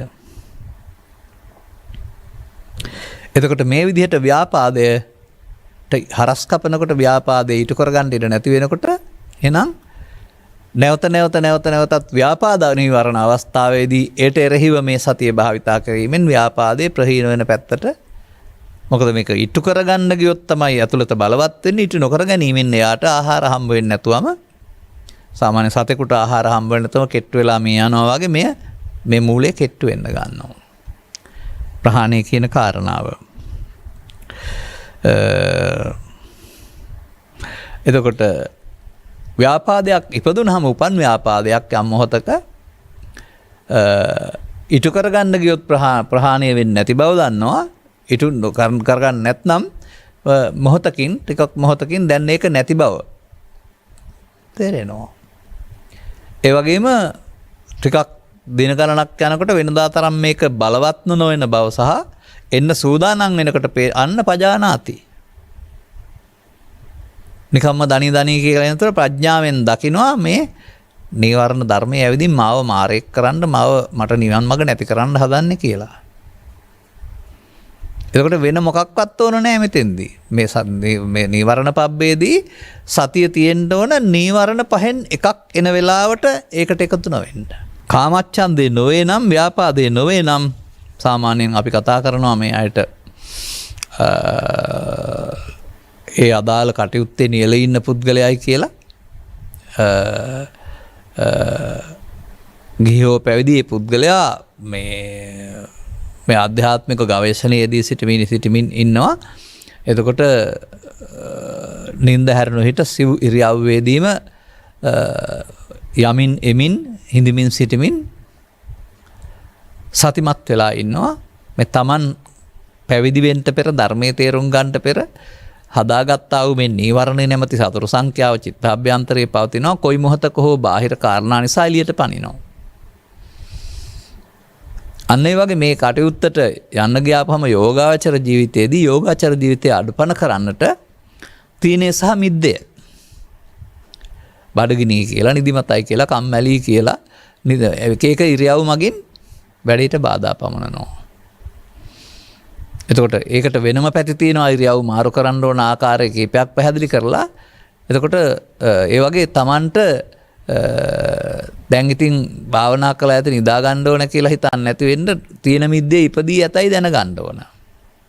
[SPEAKER 2] එතකොට මේ විදිහට ව්‍යාපාදයට හරස් කපනකොට ව්‍යාපාදේ ඊට කරගන්න ඉඩ නැති වෙනකොට එහෙනම් නැවතත් ව්‍යාපාද නිවරණ අවස්ථාවේදී ඒට එරෙහිව මේ සතිය භාවිතා කිරීමෙන් ව්‍යාපාදේ ප්‍රහීන වෙන පැත්තට මොකද මේක ඉටු කරගන්න ගියොත් තමයි ඇතුළත බලවත් වෙන්නේ. ඉටු නොකර ගැනීමෙන් එයාට ආහාර හම්බ වෙන්නේ නැතුවම සාමාන්‍ය සතෙකුට ආහාර හම්බ වෙන්නේ නැතුව කෙට්ටු වෙලා මේ යනවා වගේ මේ මූලයේ කෙට්ටු වෙන්න ගන්නවා. ප්‍රහාණය කියන කාරණාව. එතකොට ව්‍යාපාදයක් ඉපදුනහම උපන් ව්‍යාපාදයක් යම් මොහොතක ඉටු කරගන්න ගියොත් ප්‍රහාණය වෙන්නේ නැති බව දන්නවා. ඉටු කරගන්න නැත්නම් ටිකක් මොහොතකින් දැන් ඒක නැති බව තේරෙනවා. ඒ වගේම ටිකක් දින ගණනක් යනකොට වෙනදා තරම් මේක බලවත් නොවන බව සහ එන්න සූදානම් වෙනකොට අන්න පජානාති. නිකම්ම දනී කියලා යනතර ප්‍රඥාවෙන් දකිනවා මේ නීවරණ ධර්මයේ ඇවිදින් මාව මාරෙක් කරන්න මට නිවන් මඟ නැති කරන්න හදන්නේ කියලා. එතකොට වෙන මොකක්වත් ඕන නැහැ මෙතෙන්දී. මේ නීවරණ පබ්බේදී සතිය තියෙන්න ඕන නීවරණ පහෙන් එකක් එන වෙලාවට ඒකට එකතු නොවෙන්න. කාමච්ඡන්දේ නොවේ නම් ව්‍යාපාදේ නොවේ නම් සාමාන්‍යයෙන් අපි කතා කරනවා මේ අයට ඒ අදාළ කටයුත්තේ නියැලී ඉන්න පුද්ගලයයි කියලා. ගිහියෝ පැවිදි පුද්ගලයා මේ ආධ්‍යාත්මික ගවේෂණයේදී සිටමින් ඉන්නවා. එතකොට නින්ද හැරෙන හිට සිව් ඉරියව්වේදීම යමින් එමින් හිඳමින් සිටමින් සතිමත් වෙලා ඉන්නවා. මේ Taman පැවිදි වෙන්න පෙර ධර්මයේ තේරුම් ගන්නට පෙර හදාගත්තා වූ මේ නීවරණ නැමැති සතර සංඛ්‍යාව චිත්තාභ්‍යන්තරයේ පවතිනවා. කොයි මොහතක හෝ බාහිර කාරණා නිසා එළියට පනිනවා. අන්න ඒ වගේ මේ කටයුත්තට යන්න ගියාපම යෝගාචර ජීවිතයේදී යෝගාචර ජීවිතය අඩපණ කරන්නට තීනේ සහ මිද්දය බඩගිනි කියලා නිදිමතයි කියලා කම්මැලි කියලා එක ඉරියව් මගින් වැඩේට බාධා පමුණනවා. එතකොට ඒකට වෙනම පැති තියෙනවා ඉරියව් මාරු කරන්න ඕන ආකාරය කීපයක් පැහැදිලි කරලා. එතකොට ඒ වගේ Tamanට දැන් ඉතින් භාවනා කළා ඇති නිදා ගන්න ඕන කියලා හිතන්නේ නැති වෙන්න තීන මිද්දේ ඉපදී ඇතයි දැනගන්න ඕන.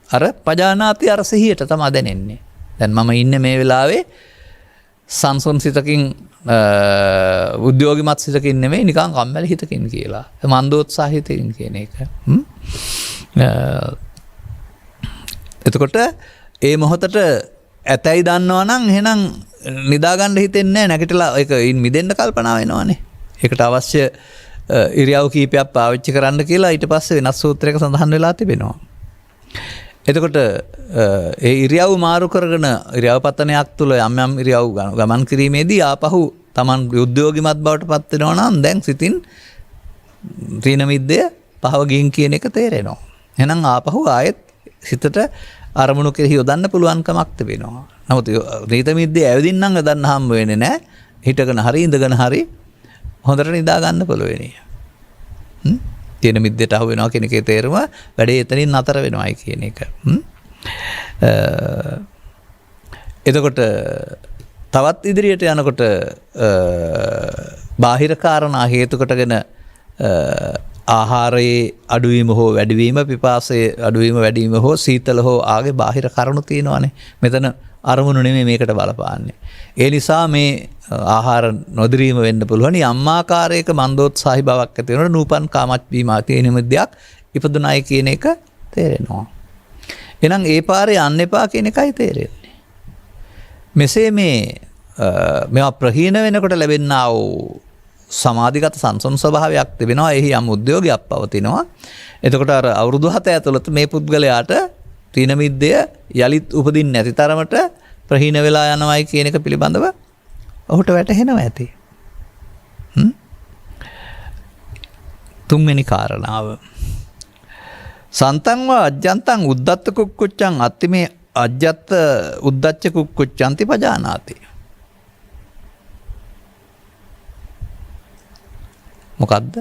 [SPEAKER 2] අර පජානාති අර සිහියට තමයි දැනෙන්නේ. දැන් මම ඉන්නේ මේ වෙලාවේ සංසොන් සිතකින් උද්‍යෝගිමත් සිතකින් නෙමෙයි නිකන් කම්මැලි හිතකින් කියලා. මන්දෝත්සාහිතකින් කියන එක. එතකොට ඒ මොහොතට ඇතයි දන්නවා නම් එහෙනම් නිදා ගන්න හිතෙන්නේ නැහැ. නැගිටලා ඒක මිදෙන්න කල්පනා වෙනවානේ. ඒකට අවශ්‍ය ඉරියව් කීපයක් පාවිච්චි කරන්න කියලා ඊට පස්සේ වෙනස් සූත්‍රයක සඳහන් වෙලා තිබෙනවා. එතකොට ඒ ඉරියව් මාරු කරගෙන ඉරියව් පතනයක් තුළ යම් ඉරියව් ගමන් කිරීමේදී ආපහු Taman උද්‍යෝගිමත් බවට පත් වෙනවා නම් දැන් සිතින් තීන මිද්දය පහව ගින් කියන එක තේරෙනවා. එහෙනම් ආපහු ආයෙත් සිතට අරමුණු කෙරෙහි යොදන්න පුළුවන්කමක් තිබෙනවා. නමුත් තීන මිද්දේ ඇවිදින්න නම් යදන්න හම්බ වෙන්නේ නැහැ. හිටගෙන හරි ඉඳගෙන හරි හොඳට නිදා ගන්න පුළුවෙනි. තියෙන මිද්දට අහු වෙනවා කියන එකේ තේරුම වැඩේ එතනින් නතර වෙනවායි කියන එක. එතකොට තවත් ඉදිරියට යනකොට බාහිර කාරණා හේතු කොටගෙන ආහාරයේ අඩුවීම හෝ වැඩිවීම, පිපාසයේ අඩුවීම වැඩිවීම හෝ සීතල හෝ ආගේ බාහිර කරුණු තියෙනවානේ. මෙතන අරමුණු නෙමෙයි මේකට බලපාන්නේ. ඒ නිසා මේ ආහාර නොදිරීම වෙන්න පුළුවන්. යම් ආකාරයක මන්දෝත්සාහි බවක් ඇති වෙනකොට නූපන් කාමච්චීම තියෙන මිද්‍යක් ඉපදුනායි කියන එක තේරෙනවා. එහෙනම් ඒ පාරේ යන්න එපා කියන එකයි තේරෙන්නේ. මෙසේ මේවා ප්‍රහීන වෙනකොට ලැබෙනා වූ සමාධිගත සංසුන් ස්වභාවයක් තිබෙනවා. එහි යම් උද්‍යෝගයක් පවතිනවා. එතකොට අර අවුරුදු 7 ඇතුළත මේ පුද්ගලයාට තීන මිද්දය යලිත් උපදින්න නැති තරමට ප්‍රහීන වෙලා යනවායි කියන එක පිළිබඳව ඔහුට වැටහෙනවා ඇති. තුන්වෙනි කාරණාව. සන්තං වා අජ්ජන්තං උද්දත්ත කුක්කුච්චං අත්තිමේ අජ්ජත් උද්දච්ච කුක්කුච්චන්ති පජානාති. මොකද්ද?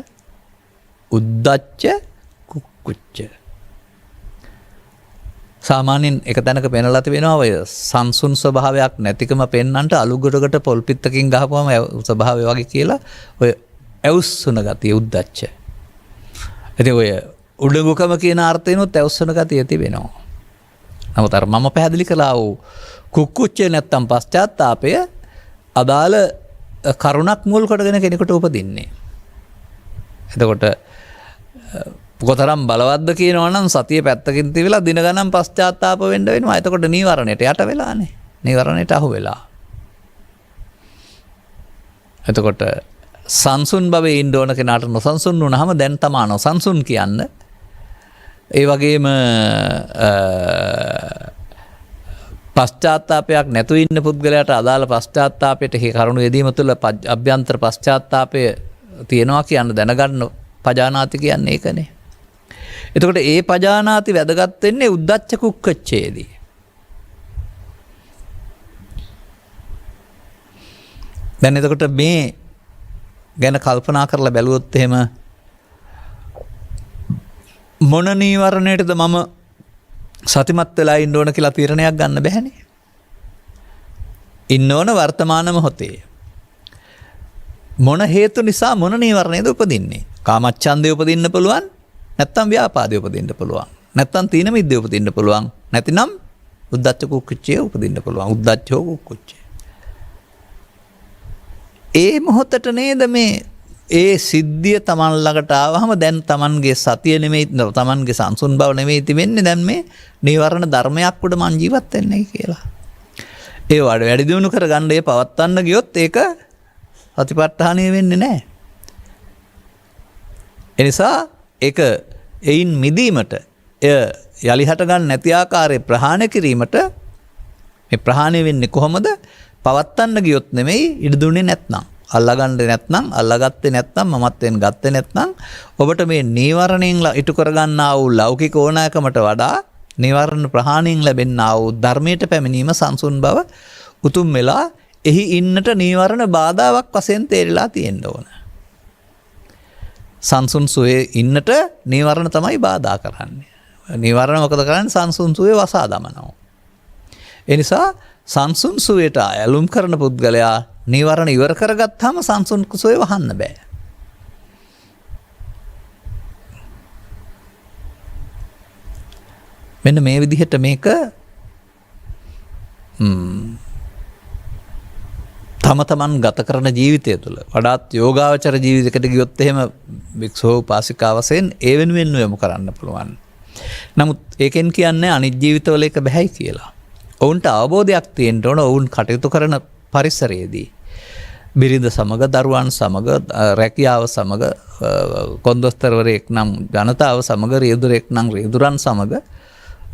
[SPEAKER 2] උද්දච්ච කුක්කුච්ච. සාමාන්‍යයෙන් එක තැනක පෙනලා තිබෙනවා ඔය සංසුන් ස්වභාවයක් නැතිකම පෙන්නන්නට අලු ගොඩකට පොල් පිත්තකින් ගහපුවම ස්වභාවය වගේ කියලා ඔය ඇවුස්සුන ගතිය උද්දච්ච. ඉතින් ඔය උඩඟුකම කියන අර්ථයෙන්ුත් ඇවුස්සුන ගතිය තිබෙනවා. නමුත් අර මම පැහැදිලි කළා වූ කුක්කුච්චේ නැත්තම් පශ්චාත්තාපය අදාළ කරුණක් මුල් කොටගෙන කෙනෙකුට උපදින්නේ. එතකොට කොතරම් බලවත්ද කියනවා නම් සතිය පැත්තකින් තියලා දින ගණන් පශ්චාත්තාප වෙන්න වෙනවා. එතකොට නීවරණයට යට වෙලානේ. නීවරණයට අහු වෙලා. එතකොට සංසුන් භවයේ ඉන්න ඕන කෙනාට නොසන්සුන් වුණාම දැන් තමා නොසන්සුන් කියන්න. ඒ වගේම පශ්චාත්තාපයක් නැතුව ඉන්න පුද්ගලයාට අදාළ පශ්චාත්තාපයට හේ කරුණු යෙදීම තුළ අභ්‍යන්තර පශ්චාත්තාපය තියෙනවා කියන්න දැනගන්න පජානාති කියන්නේ ඒකනේ. එතකොට ඒ පජානාති වැදගත් වෙන්නේ උද්දච්ච කුක්කච්ඡේදී. දැන් එතකොට මේ ගැන කල්පනා කරලා බැලුවොත් එහෙම මොන නීවරණයටද මම සතිමත් වෙලා ඉන්න ඕන කියලා තීරණයක් ගන්න බැහැනේ. ඉන්න ඕන වර්තමාන මොහොතේ. මොන හේතු නිසා මොන නීවරණයද උපදින්නේ? කාමච්ඡන්දය උපදින්න පුළුවන්, නැත්නම් ව්‍යාපාදය උපදින්න පුළුවන්, නැත්නම් තීන මිද්දය උපදින්න පුළුවන්, නැතිනම් උද්දච්ච කුක්කුච්චය උපදින්න පුළුවන්. උද්දච්චෝ කුක්කුච්චය. ඒ මොහොතට නේද මේ ඒ සිද්ධිය තමන් ළඟට ආවහම දැන් තමන්ගේ සතිය නෙමෙයි, තමන්ගේ සංසුන් බව නෙමෙයි තිබෙන්නේ, දැන් මේ නීවරණ ධර්මයක් උඩ මං ජීවත් වෙන්නේ කියලා. ඒ වඩ වැඩි දියුණු කරගන්න ඒ පවත්වන්න ගියොත් ඒක සතිපට්ඨානය වෙන්නේ නැහැ. එනිසා ඒක එයින් මිදීමට, එය යලි හට ගන්න නැති ආකාරයේ ප්‍රහාණය කිරීමට මේ ප්‍රහාණය වෙන්නේ කොහොමද? පවත්වන්න ගියොත් නෙමෙයි, ඉඩ දුන්නේ නැත්නම්, අල්ලගන්නේ නැත්නම්, අල්ලගත්තේ නැත්නම්, මමත්වෙන් ගත්තේ නැත්නම් ඔබට මේ නීවරණයෙන් ඉටු කරගන්නා වූ ලෞකික ඕනෑකමට වඩා නීවරණ ප්‍රහාණයෙන් ලැබෙනා වූ ධර්මයට පැමිණීම සංසුන් බව උතුම් වෙලා එහි ඉන්නට නීවරණ බාධාවක් වශයෙන් තේරිලා තියෙන්න ඕන. සංසුන් සුවේ ඉන්නට නීවරණ තමයි බාධා කරන්නේ. නීවරණ මොකද කරන්නේ? සංසුන් සුවේ වසා දමනවා. ඒ නිසා සංසුන් සුවේට ඇලුම් කරන පුද්ගලයා නීවරණ ඉවර කරගත්තාම සංසුන් සුවේ වහන්න බෑ. මෙන්න මේ විදිහට මේක තම තමන් ගත කරන ජීවිතය තුළ වඩාත් යෝගාවචර ජීවිතයකට ගියොත් එහෙම භික්ෂුව උපාසිකා වශයෙන් ඒ වෙනුවෙන් යොමු කරන්න පුළුවන්. නමුත් ඒකෙන් කියන්නේ අනිත් ජීවිතවල එක බැහැයි කියලා. ඔවුන්ට අවබෝධයක් තියෙන්න ඕන. ඔවුන් කටයුතු කරන පරිසරයේදී බිරිඳ සමග, දරුවන් සමග, රැකියාව සමග, කොන්දොස්තරවරයෙක් නම් ජනතාව සමග, රියදුරෙක් නම් රියදුරන් සමග,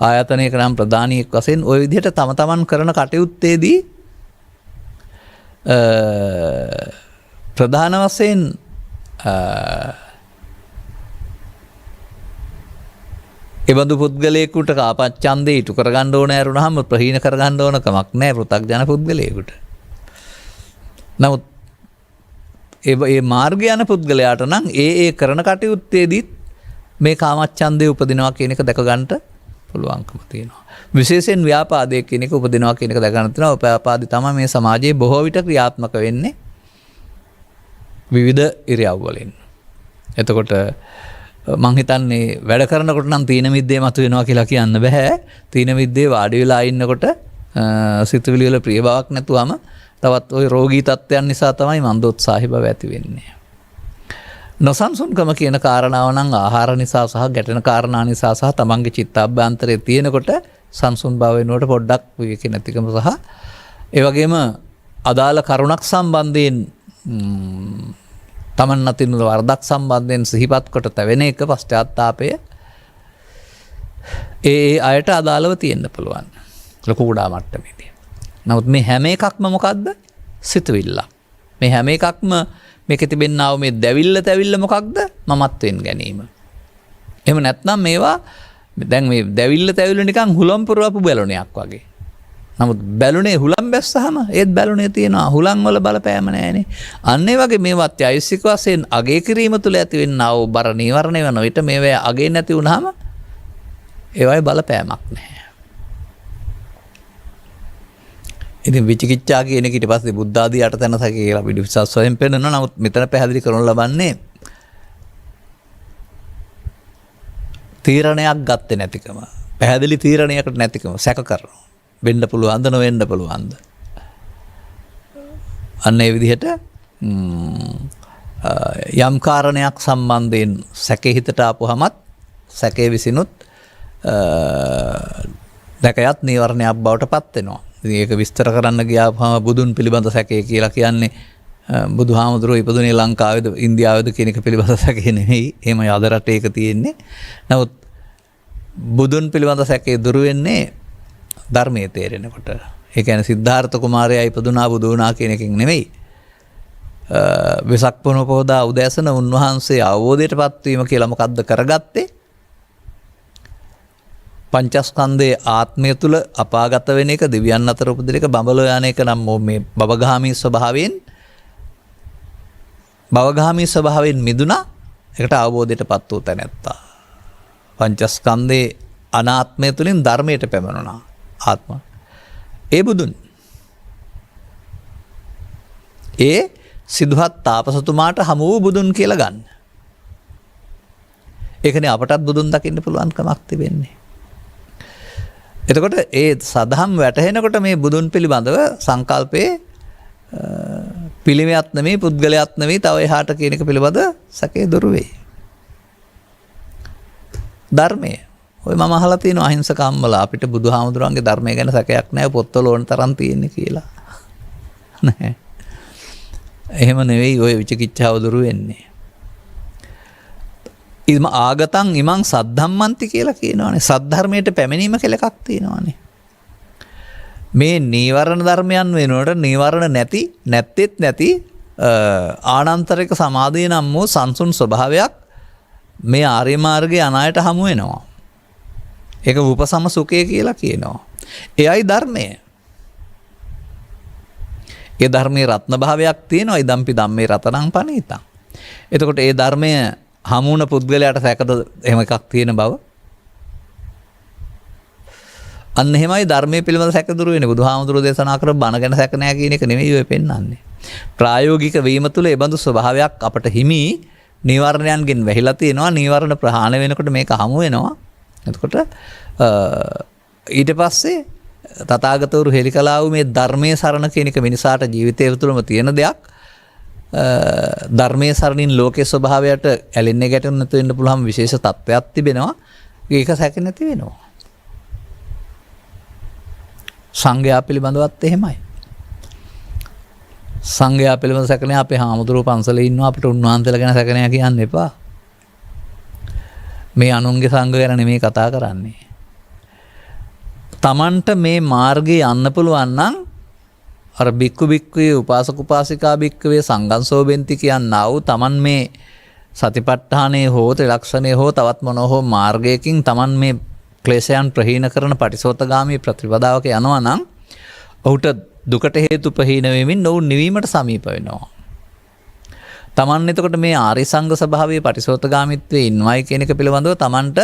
[SPEAKER 2] ආයතනයක නම් ප්‍රධානියෙක් වශයෙන් ওই විදිහට තම තමන් කරන කටයුත්තේදී ප්‍රධාන වශයෙන් එබඳු පුද්ගලයෙකුට කාපච්ඡන්දේ ඉටු කරගන්න ඕන ඇරුණාම ප්‍රහීන කරගන්න ඕන කමක් නැහැ පෘථග්ජන පුද්ගලයෙකුට. නමුත් ඒ මාර්ගය යන පුද්ගලයාට නම් ඒ කරන කටයුත්තේදීත් මේ කාමච්ඡන්දේ උපදිනවා කියන එක දැක ගන්නට පුළුවන්කම තියෙනවා. විශේෂයෙන් ව්‍යාපාදයේ කියන එක උපදිනවා කියන එක දැක ගන්න තියෙනවා. ව්‍යාපාදي තමයි මේ සමාජයේ බොහෝ විට ක්‍රියාත්මක වෙන්නේ විවිධ ඉරියව් වලින්. එතකොට මං හිතන්නේ වැඩ කරනකොට නම් තීන මිද්දේ මතුවෙනවා කියලා කියන්න බෑ. තීන මිද්දේ වාඩි වෙලා ඉන්නකොට සිතුවිලි වල ප්‍රිය බවක් නැතුවම තවත් ওই රෝගී තත්ත්වයන් නිසා තමයි මන්දෝත්සාහී බව ඇති වෙන්නේ. නොසන්සුන්කම කියන කාරණාව නම් ආහාර නිසා සහ ගැටෙන කාරණා නිසා සහ තමන්ගේ චිත්තාභ්‍යන්තරයේ තියෙනකොට සංසුන් බව වෙනකොට පොඩ්ඩක් විවේක නැතිකම සහ ඒ වගේම අදාළ කරුණක් සම්බන්ධයෙන් තමන් අතින් වරදක් සම්බන්ධයෙන් සිහිපත් කොට තැවෙන එක පශ්චාත්තාපය ඒ අයට අදාළව තියෙන්න පුළුවන් ලොකු කුඩා මට්ටමේදී. නමුත් මේ හැම එකක්ම මොකද්ද? සිතුවිල්ල. මේ හැම එකක්ම මේකේ තිබෙනා වූ මේ දැවිල්ල තැවිල්ල මොකක්ද? මමත්වෙන් ගැනීම. එහෙම නැත්නම් මේවා දැන් මේ දැවිල්ල තැවිල්ල නිකන් හුලම් පුරවපු බැලුණයක් වගේ. නමුත් බැලුනේ හුලම් බැස්සහම ඒත් බැලුනේ තියෙනවා හුලම් වල බලපෑම නැහැනේ. අන්න ඒ වගේ මේවත් ත්‍යිසික වශයෙන් අගේ කිරීම තුළ ඇති වෙන්නා වූ බර නීවරණ වෙන විට මේවා අගේ නැති වුනහම ඒවයි බලපෑමක් නැහැ. ඉතින් විචිකිච්ඡා කියන එක ඊට පස්සේ බුද්ධ ආදී අටතන සැක කියලා පිළිවිසස් වශයෙන් පෙන්නනවා. නමුත් මෙතන පැහැදිලි කරනු ලබන්නේ තීරණයක් ගත්තේ නැතිකම. පැහැදිලි තීරණයකට නැතිකම සැක කරනවා. වෙන්න පුළුවන්ද නොවෙන්න පුළුවන්ද? අන්න ඒ විදිහට යම් කාරණයක් සම්බන්ධයෙන් සැකේ හිතට ආපුවමත් සැකේ විසිනුත් දැකයත් නීවරණයක් බවට පත් වෙනවා. ඉතින් ඒක විස්තර කරන්න ගියාම බුදුන් පිළිබඳ සැකේ කියලා කියන්නේ බුදුහාමුදුරුවෝ ඉපදුනේ ලංකාවේද ඉන්දියාවේද කියන එක පිළිබඳ සැකේ නෙමෙයි. එහෙම යද රටේ එක තියෙන්නේ. නමුත් බුදුන් පිළිබඳ සැකේ දුරු වෙන්නේ ධර්මයේ තේරෙනකොට. ඒ කියන්නේ සිද්ධාර්ථ කුමාරයා ඉපදුනා බුදු වුණා කියන එකකින් නෙමෙයි. වෙසක් පුන පොහොදා උදෑසන උන්වහන්සේ අවබෝධයටපත් වීම කියලා මොකද්ද කරගත්තේ? පංචස්කන්ධයේ ආත්මය තුල අපාගත වෙන එක, දිව්‍යයන් අතර උපදින එක, බඹලෝ යන එක නම් මේ භවගාමී ස්වභාවයෙන් මිදුණා. ඒකට අවබෝධයටපත් වූ තැනැත්තා. පංචස්කන්ධයේ අනාත්මය තුලින් ධර්මයට පැමිණුණා. ආත්ම. ඒ බුදුන්. ඒ සිදුහත් තාපසතුමාට හමු වූ බුදුන් කියලා ගන්න. ඒකනේ අපටත් බුදුන් දකින්න පුළුවන් කමක් තිබෙන්නේ. එතකොට ඒ සදහම් වැටහෙනකොට මේ බුදුන් පිළිබඳව සංකල්පයේ පිළිමයක් නෙමෙයි පුද්ගලයක් නෙමෙයි තව එහාට කියන එක පිළිබඳ සැකේ දුරු වෙයි. ධර්මය. ඔය මම අහලා තියෙනවා අහිංසක අම්මලා අපිට බුදුහාමුදුරන්ගේ ධර්මය ගැන සැකයක් නැහැ පොත්වල ඕන තරම් තියෙන්නේ කියලා. නැහැ. එහෙම නෙවෙයි ඔය විචිකිච්ඡාව දුරු වෙන්නේ. ඉම ආගතං ඉමං සද්ධම්මන්ති කියලා කියනවානේ. සද්ධර්මයට පැමිණීම කියලා එකක් තියෙනවානේ. මේ නීවරණ ධර්මයන් වෙනුවට නීවරණ නැත්තේත් නැති ආනන්තරික සමාධිය නම් වූ සංසුන් ස්වභාවයක් මේ ආර්ය මාර්ගයේ අනායට හමු වෙනවා. ඒක උපසම සුඛය කියලා කියනවා. එයයි ධර්මය. ඒ ධර්මයේ රත්න භාවයක් තියෙනවා. ඉදම්පි ධම්මේ රතනං පනීතං. එතකොට ඒ ධර්මය හමුුණ පුද්ගලයාට සැකද එහෙම එකක් තියෙන බව. අන්න එහෙමයි ධර්මයේ පිළිබඳ සැක දුරු වෙන්නේ. බුදුහාමුදුරුවෝ දේශනා කර බණ ගැන සැක නැහැ කියන එක නෙමෙයි ඔය පෙන්වන්නේ. ප්‍රායෝගික වීම තුළ ඒ බඳු ස්වභාවයක් අපට හිමි නීවරණයන්ගෙන් වැහිලා තියෙනවා. නීවරණ ප්‍රහාණය වෙනකොට මේක හමු වෙනවා. එතකොට ඊට පස්සේ තථාගතවරු හෙළි කළා වූ මේ ධර්මයේ සරණ කියන එක මිනිසාට ජීවිතය තුළම තියෙන දෙයක්. ධර්මයේ සරණින් ලෝකයේ ස්වභාවයට ඇලෙන්නේ ගැටෙන්නේ නැතු වෙන්න පුළුවන් විශේෂ තත්ත්වයක් තිබෙනවා. ඒක සැක නැති වෙනවා. සංඝයා පිළිබඳවත් එහෙමයි. සංඝයා පිළිබඳ සැක නැහැ. අපේ හාමුදුරුවෝ පන්සලේ ඉන්නවා අපිට උන්වහන්සේලා ගැන සැක නැහැ කියන්න එපා. මේ අනුන්ගේ සංඝ ගැන නෙමෙයි කතා කරන්නේ. තමන්ට මේ මාර්ගයේ යන්න පුළුවන් නම් අර බික්කු බික්කුවේ උපාසක උපාසිකා බික්කවේ සංගම්සෝබෙන්ති කියන්නා වූ තමන් මේ සතිපට්ඨානයේ හෝ ත්‍රිලක්ෂණයේ හෝ තවත් මොන හෝ මාර්ගයකින් තමන් මේ ක්ලේශයන් ප්‍රහීන කරන පටිසෝතගාමී ප්‍රතිපදාවක යනවා නම් ඔහුට දුකට හේතු ප්‍රහීන වෙමින් ඔවුන් නිවීමට සමීප වෙනවා. තමන් එතකොට මේ ආර්ය සංඝ ස්වභාවයේ පටිසෝතගාමිත්වයේ ඉන්නවයි කියන එක පිළිබඳව තමන්ට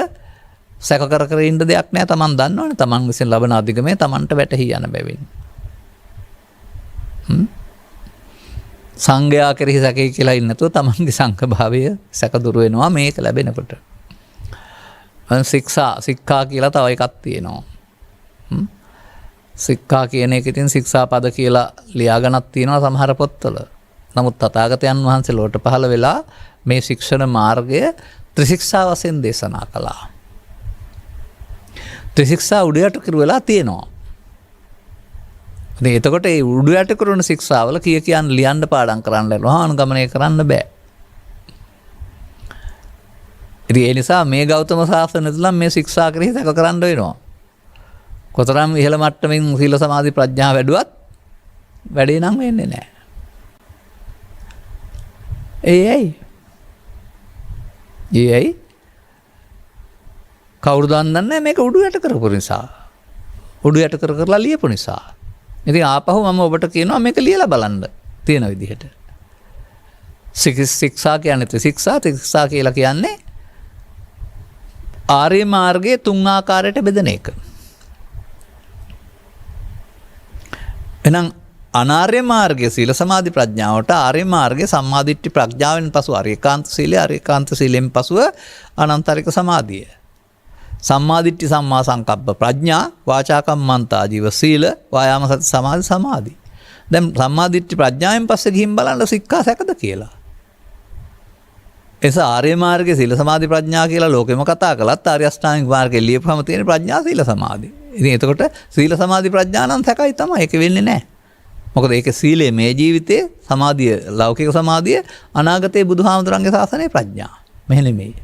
[SPEAKER 2] සැක කර කර ඉන්න දෙයක් නැහැ. තමන් දන්නවනේ තමන් විසින් ලබන අධිගමය තමන්ට වැටහි යන බැවින්. සංඝයා කෙරෙහි සැකේ කියලා ඉන්නේ නැතුව තමන්ගේ සංඝ භාවය සැක දුරු වෙනවා මේක ලැබෙනකොට. සික්ඛා කියලා තව එකක් තියෙනවා. සික්ඛා කියන එක ඉතින් ශික්ෂාපද කියලා ලියාගනක් තියෙනවා සමහර පොත්වල. නමුත් තථාගතයන් වහන්සේ ලෝට පහළ වෙලා මේ ශික්ෂණ මාර්ගය ත්‍රිශික්ෂා වශයෙන් දේශනා කළා. ත්‍රිශික්ෂා උඩ යට කරුවලා තියෙනවා. ඉතින් එතකොට ඒ උඩ යට කරන ශික්ෂාවල කියන්න ලියන්න පාඩම් කරන්න ලැබුණා අනුගමනය කරන්න බෑ. ඉතින් ඒ නිසා මේ ගෞතම සාසනය තුළ මේ ශික්ෂා කෙරෙහි සැක කරන්න වෙනවා. කොතරම් ඉහළ මට්ටමින් සීල සමාධි ප්‍රඥා වැඩුවත් වැඩේ නම් වෙන්නේ නැහැ. ඒයි කවුරුද දන්නේ මේක උඩු යට කරපු නිසා. උඩු යට කරලා ලියපු නිසා. ඉතින් ආපහු මම ඔබට කියනවා මේක ලියලා බලන්න තියෙන විදිහට. ශික්ෂා කියන්නේ ත්‍රිශික්ෂා කියලා කියන්නේ ආර්ය මාර්ගයේ 3 ආකාරයට බෙදෙන එක. එහෙනම් අනාර්ය මාර්ගයේ සීල සමාධි ප්‍රඥාවට ආර්ය මාර්ගයේ සම්මාදිට්ඨි ප්‍රඥාවෙන් පසු අරියකාන්ත සීලය අරියකාන්ත සීලෙන් පසුව අනන්තරික සමාධිය. සම්මාදිට්ඨි සම්මා සංකප්ප ප්‍රඥා වාචා කම්මන්තා ජීව සීල වායාම සති සමාධි. දැන් සම්මාදිට්ඨි ප්‍රඥාවෙන් පස්සේ ගිහින් බලන්න සික්ඛා සැකද කියලා. එස ආර්ය මාර්ගයේ සීල සමාධි ප්‍රඥා කියලා ලෝකෙම කතා කළත් ආර්ය අෂ්ටාංගික මාර්ගයේ ලියපුවම තියෙන ප්‍රඥා සීල සමාධි. ඉතින් එතකොට සීල සමාධි ප්‍රඥා නම් සැකයි තමයි. ඒක වෙන්නේ නැහැ. මොකද ඒක සීලය මේ ජීවිතයේ සමාධිය ලෞකික සමාධිය අනාගතයේ බුදුහාමුදුරන්ගේ ශාසනයේ ප්‍රඥා. මෙහෙ නෙමෙයි.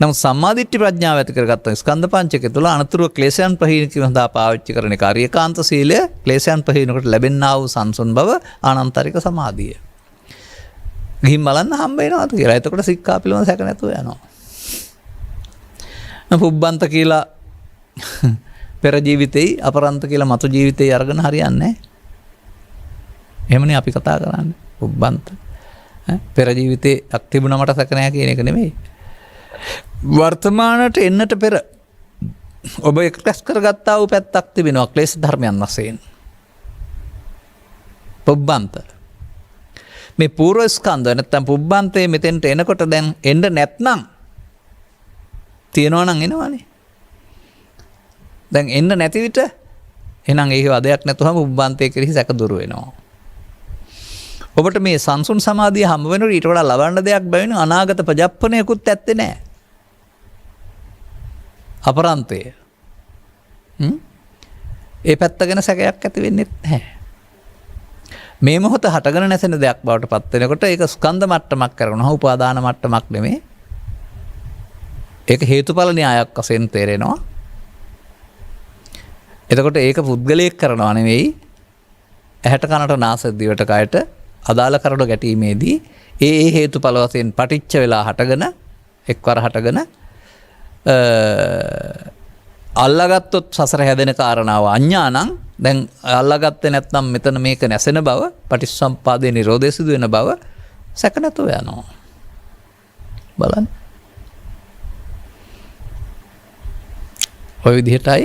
[SPEAKER 2] නමුත් සම්මාදිට්ඨි ප්‍රඥාව ඇති කරගත්ත ස්කන්ධ පංචකය තුළ අනතුරු ක්ලේශයන් ප්‍රහීන කිරීම සඳහා පාවිච්චි කරන එක ආර්යකාන්ත සීලය ක්ලේශයන් ප්‍රහීනකට ලැබෙනා වූ සංසුන් බව ආනන්තරික සමාධිය. ගිහින් බලන්න හම්බ වෙනවාද කියලා. එතකොට සික්ඛා පිළිබඳ සැක නැතුව යනවා. පුබ්බන්ත කියලා පෙර ජීවිතේ අපරන්ත කියලා මතු ජීවිතේ අරගෙන හරියන්නේ නැහැ. එහෙමනේ අපි කතා කරන්නේ. පුබ්බන්ත. පෙර ජීවිතේ අක්තිබුණමට සැක නැහැ කියන එක නෙමෙයි. වර්තමානට එන්නට පෙර ඔබ එක්ස්ප්‍රෙස් කරගත්තා වූ පැත්තක් තිබෙනවා ක්ලේශ ධර්මයන් වශයෙන්. පුබ්බන්ත. මේ පූර්ව ස්කන්ධ නැත්නම් පුබ්බන්තේ මෙතෙන්ට එනකොට දැන් එන්න නැත්නම් තියනවා නම් එනවනේ. දැන් එන්න නැති විට එහෙනම් ඒ වදයක් නැතුවම පුබ්බන්තේ කෙරෙහි සැක දුර වෙනවා. ඔබට මේ සංසුන් සමාධිය හම්බ වෙනකොට ඊට වඩා ලබන්න දෙයක් බැවින අනාගත ප්‍රජප්පණයකුත් ඇත්තේ නැහැ. අපරන්තය. ඒ පැත්ත ගැන සැකයක් ඇති වෙන්නේ නැහැ. මේ මොහොත හටගෙන නැසෙන දෙයක් බවට පත් වෙනකොට ඒක ස්කන්ධ මට්ටමක් කරනවා උපාදාන මට්ටමක් නෙමෙයි. ඒක හේතුඵල න්‍යායක් වශයෙන් තේරෙනවා. එතකොට ඒක පුද්ගලයෙක් කරනවා නෙවෙයි. ඇහැට කනට නාසය දිවට කයට අදාළ කරඩ ගැටීමේදී ඒ හේතුඵල වශයෙන් පටිච්ච වෙලා හටගෙන එක්වර හටගෙන අල්ලාගත්තොත් සසර හැදෙන කාරණාව අඥානං දැන් අල්ලාගත්තේ නැත්නම් මෙතන මේක නැසෙන බව පටිච්චසමුප්පාදේ නිරෝධය සිදු වෙන බව සැක නැතුව යනවා. බලන්න. ඔය විදිහටයි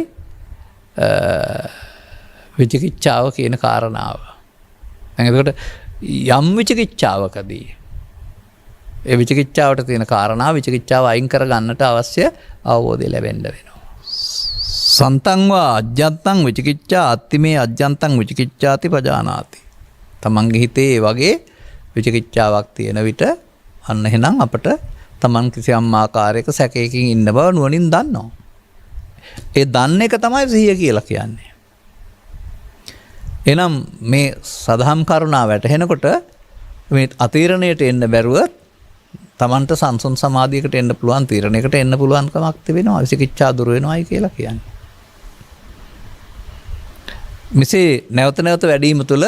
[SPEAKER 2] විචිකිච්ඡාව කියන කාරණාව. දැන් එතකොට යම් විචිකිච්ඡාවකදී ඒ විචිකිච්ඡාවට තියෙන කාරණා විචිකිච්ඡාව අයින් කර ගන්නට අවශ්‍ය අවබෝධය ලැබෙන්න වෙනවා. සන්තං වා අජ්ජත්තං විචිකිච්ඡා අත්තිමේ අජ්ජන්තං විචිකිච්ඡාති පජානාති. තමන්ගේ හිතේ ඒ වගේ විචිකිච්ඡාවක් තියෙන විට අන්න එහෙනම් අපට තමන් කිසියම් ආකාරයක සැකයකින් ඉන්න බව නුවණින් දන්නවා. ඒ දන්න එක තමයි සිහිය කියලා කියන්නේ. එනම් මේ සදහම් කරුණා වැටහෙනකොට මේ අතීරණයට එන්න බැරුව තමන්ට සංසුන් සමාධියකට එන්න පුළුවන් තීරණයකට එන්න පුළුවන්කමක් තිබෙනවා. විචිකිච්ඡා දුර වෙනවායි කියලා කියන්නේ. මෙසේ නැවත නැවත වැඩිම තුළ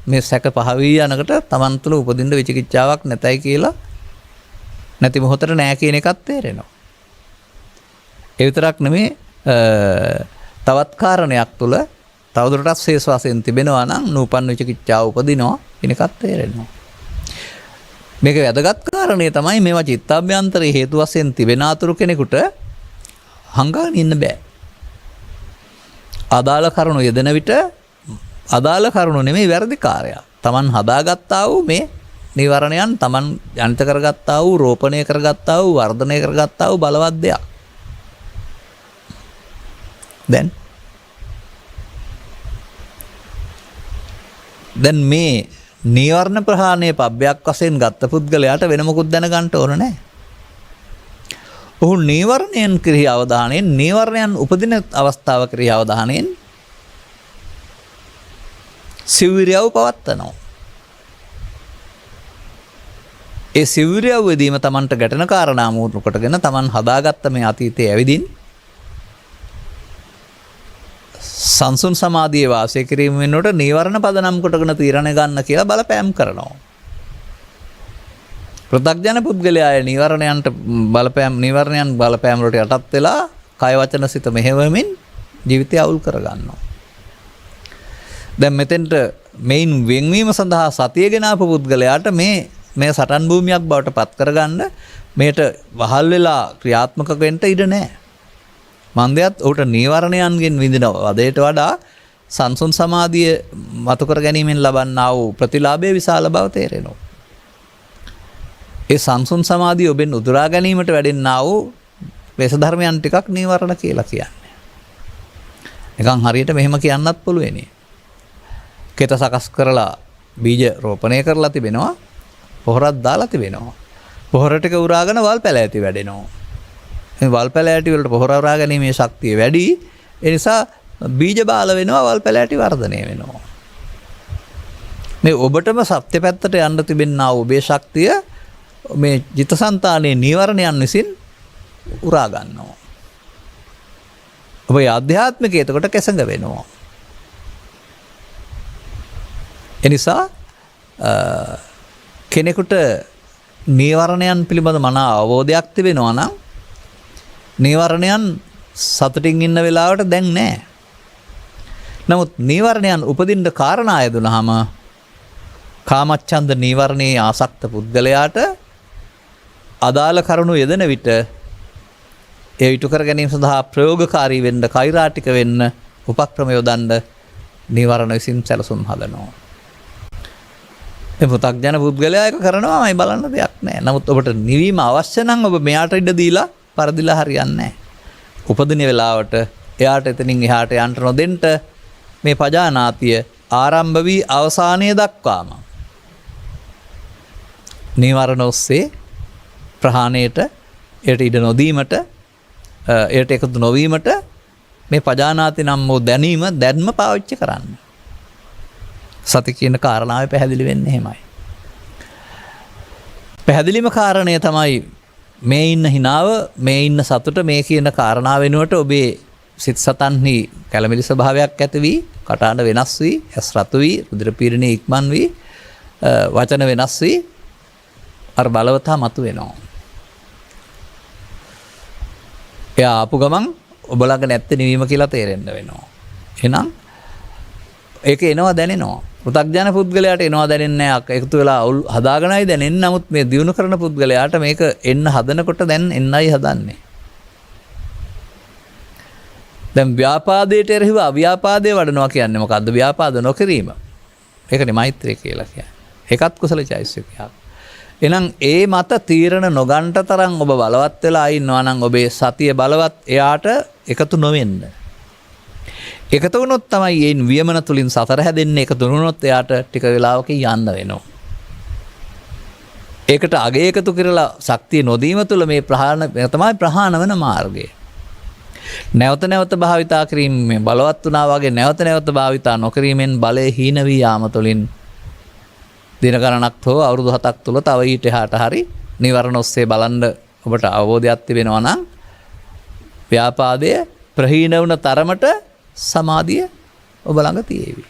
[SPEAKER 2] මේ සැක පහවී යනකට තමන් තුළ උපදින්න විචිකිච්ඡාවක් නැතයි කියලා නැති මොහොතට නෑ කියන එකත් තේරෙනවා. ඒ විතරක් නෙමේ තවත් කාරණයක් තුළ තවදුරටත් ශේෂ වශයෙන් තිබෙනවා නම් නූපන් විචිකිච්ඡාව උපදිනවා කියන එකත් තේරෙනවා. මේක වැදගත් කාරණේ තමයි මේවා චිත්තාභ්‍යන්තරයේ හේතු වශයෙන් තිබෙන අතුරු කෙනෙකුට හංගාගෙන ඉන්න බෑ. අදාළ කරුණු යෙදෙන විට අදාළ කරුණු නෙමෙයි වැරදිකාරයා. Taman හදාගත්තා වූ මේ නිවරණයන් Taman ජනිත කරගත්තා වූ රෝපණය කරගත්තා වූ වර්ධනය කරගත්තා වූ බලවත් දෙයක්. දැන් මේ නීවරණ ප්‍රහාණය පබ්බයක් වශයෙන් ගත්ත පුද්ගලයාට වෙන මොකුත් දැනගන්න ඕන නැහැ. ඔහු නීවරණයන් කෙරෙහි අවධානයෙන් නීවරණයන් උපදින අවස්ථාව කෙරෙහි අවධානයෙන් සිවිරියව පවත්නවා. ඒ සිවිරියව වෙදීම Tamanට ගැටෙන කාරණා මූලික කොටගෙන Taman හදාගත්ත මේ අතීතයේ ඇවිදින් සංසුන් සමාධියේ වාසය කිරීම වෙනුවට නීවරණ පදනම් කොටගෙන තීරණය ගන්න කියලා බලපෑම් කරනවා. පෘථග්ජන පුද්ගලයා නීවරණයන්ට නීවරණයන් බලපෑම් වලට යටත් වෙලා කය වචන සිත මෙහෙවමින් ජීවිතය අවුල් කරගන්නවා. දැන් මෙතෙන්ට මේන් වෙන්වීම සඳහා සතිය ගෙන ආපු පුද්ගලයාට මේ සටන් භූමියක් බවට පත් කරගන්න මේට වහල් වෙලා ක්‍රියාත්මක වෙන්න ඉඩ නැහැ. මන්දයත් ඔහුට නීවරණයන්ගෙන් විඳින වදයට වඩා සංසුන් සමාධිය මතු කර ගැනීමෙන් ලබන්නා වූ ප්‍රතිලාභයේ විශාල බව තේරෙනවා. ඒ සංසුන් සමාධිය ඔබෙන් උදුරා ගැනීමට වැඩෙන්නා වූ ක්ලේශ ධර්මයන් ටිකක් නීවරණ කියලා කියන්නේ. නිකන් හරියට මෙහෙම කියන්නත් පුළුවේනේ. කෙත සකස් කරලා බීජ රෝපණය කරලා තිබෙනවා. පොහොරක් දාලා තිබෙනවා. පොහොර ටික උරාගෙන වල් පැලෑටි වැඩෙනවා. මේ වල් පැලෑටි වලට පොහොර උරා ගැනීමේ ශක්තිය වැඩි. ඒ නිසා බීජ බාල වෙනවා, වල් පැලෑටි වර්ධනය වෙනවා. මේ ඔබටම සත්‍ය පැත්තට යන්න තිබෙනා ඔබේ ශක්තිය මේ චිත්තසංතානයේ නීවරණයන් විසින් උරා ගන්නවා. ඔබේ ආධ්‍යාත්මිකය එතකොට කැසඟ වෙනවා. එනිසා කෙනෙකුට නීවරණයන් පිළිබඳ මනා අවබෝධයක් තිබෙනවා නම් නීවරණයන් සතුටින් ඉන්න වෙලාවට දැන් නැහැ. නමුත් නීවරණයන් උපදින්න කාරණා යදුනහම කාමච්ඡන්ද නීවරණයේ ආසක්ත පුද්ගලයාට අදාළ කරුණු යෙදෙන විට ඒ ඉටු කර ගැනීම සඳහා ප්‍රයෝගකාරී වෙන්න, කෛරාටික වෙන්න උපක්‍රම යොදන්න නීවරණ විසින් සැලසුම් හදනවා. මේ පු탁ජන පුද්ගලයා එක කරනවාමයි බලන්න දෙයක් නැහැ. නමුත් ඔබට නිවීම අවශ්‍ය නම් ඔබ මෙයාට ඉඩ දීලා පරදිලා හරියන්නේ නැහැ. උපදින වෙලාවට එයාට එතනින් එහාට යන්න නොදෙන්න මේ පජානාතිය ආරම්භ වී අවසානයේ දක්වාම නීවරණ ඔස්සේ ප්‍රහාණයට එයට ඉඩ නොදීමට එයට එකතු නොවීමට මේ පජානාති නම් වූ දැනීම දැන්ම පාවිච්චි කරන්න. සති කියන කාරණාව පැහැදිලි වෙන්නේ එහෙමයි. පැහැදිලිම කාරණය තමයි මේ ඉන්න හිනාව, මේ ඉන්න සතුට, මේ කියන කාරණාව වෙනුවට ඔබේ සිත සතන්හි කැළමිලි ස්වභාවයක් ඇති වී, කටහඬ වෙනස් වී, ඇස් රතු වී, රුධිර පීඩනය ඉක්මන් වී, වචන වෙනස් වී අර බලවතා මතු වෙනවා. එයා ආපු ගමන් ඔබ ළඟ නැත්තේ නිවීම කියලා තේරෙන්න වෙනවා. එහෙනම් ඒක එනවා දැනෙනවා. පෘථග්ජන පුද්ගලයාට එනවා දැනෙන්නේ නැහැ. එකතු වෙලා අවුල් හදාගෙනයි දැනෙන්නේ. නමුත් මේ දියුණු කරන පුද්ගලයාට මේක එන්න හදනකොට දැන් එන්නයි හදන්නේ. දැන් ව්‍යාපාදයට එරෙහිව අව්‍යාපාදයේ වඩනවා කියන්නේ මොකද්ද? ව්‍යාපාද නොකිරීම. ඒකනේ මෛත්‍රිය කියලා කියන්නේ. ඒකත් කුසල චෛතසිකයක්. එහෙනම් ඒ මත තීරණ නොගන්ට තරම් ඔබ බලවත් වෙලා ඉන්නවා නම් ඔබේ සතිය බලවත් එයාට එකතු නොවෙන්න. එකතු වුණොත් තමයි මේ වියමන තුලින් සතර හැදෙන්නේ. එකතු වුණොත් එයාට ටික වෙලාවකින් යන්න වෙනවා. ඒකට අගේ එකතු කරලා ශක්තිය නොදීම තුළ මේ තමයි ප්‍රහාණ වෙන මාර්ගය. නැවත නැවත භාවිතා කිරීමෙන් බලවත් වුණා වගේ නැවත නැවත භාවිතා නොකිරීමෙන් බලය හීන වී යාම තුළින් දින ගණනක් හෝ අවුරුදු 7ක් තුල තව ඊට එහාට හරි නිවරණ ඔස්සේ බලන්න ඔබට අවබෝධයක් තිබෙනවා නම් ව්‍යාපාදය ප්‍රහීන වුණ තරමට සමාධිය ඔබ ළඟ තියෙවි.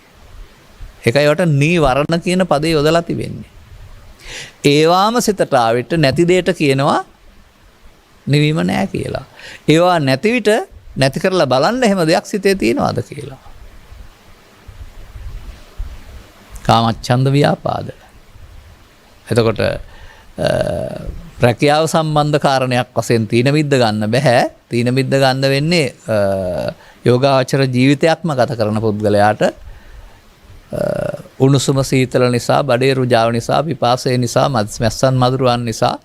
[SPEAKER 2] ඒකයි වට නීවරණ කියන පදේ යොදලා තිබෙන්නේ. ඒවාම සිතට ආවිට නැති දෙයට කියනවා නිවීම නෑ කියලා. ඒවා නැති විට නැති කරලා බලන්න එහෙම දෙයක් සිතේ තියෙනවද කියලා. කාමච්ඡන්ද ව්‍යාපාද. එතකොට රැකියාව සම්බන්ධ කාරණයක් වශයෙන් තීන මිද්ද ගන්න බෑ. තීන මිද්ද ගන්න වෙන්නේ යෝගාචර ජීවිතයක්ම ගත කරන පුද්ගලයාට උණුසුම සීතල නිසා, බඩේ රුජාව නිසා, පිපාසය නිසා, මැස්සන් මදුරුවන් නිසා,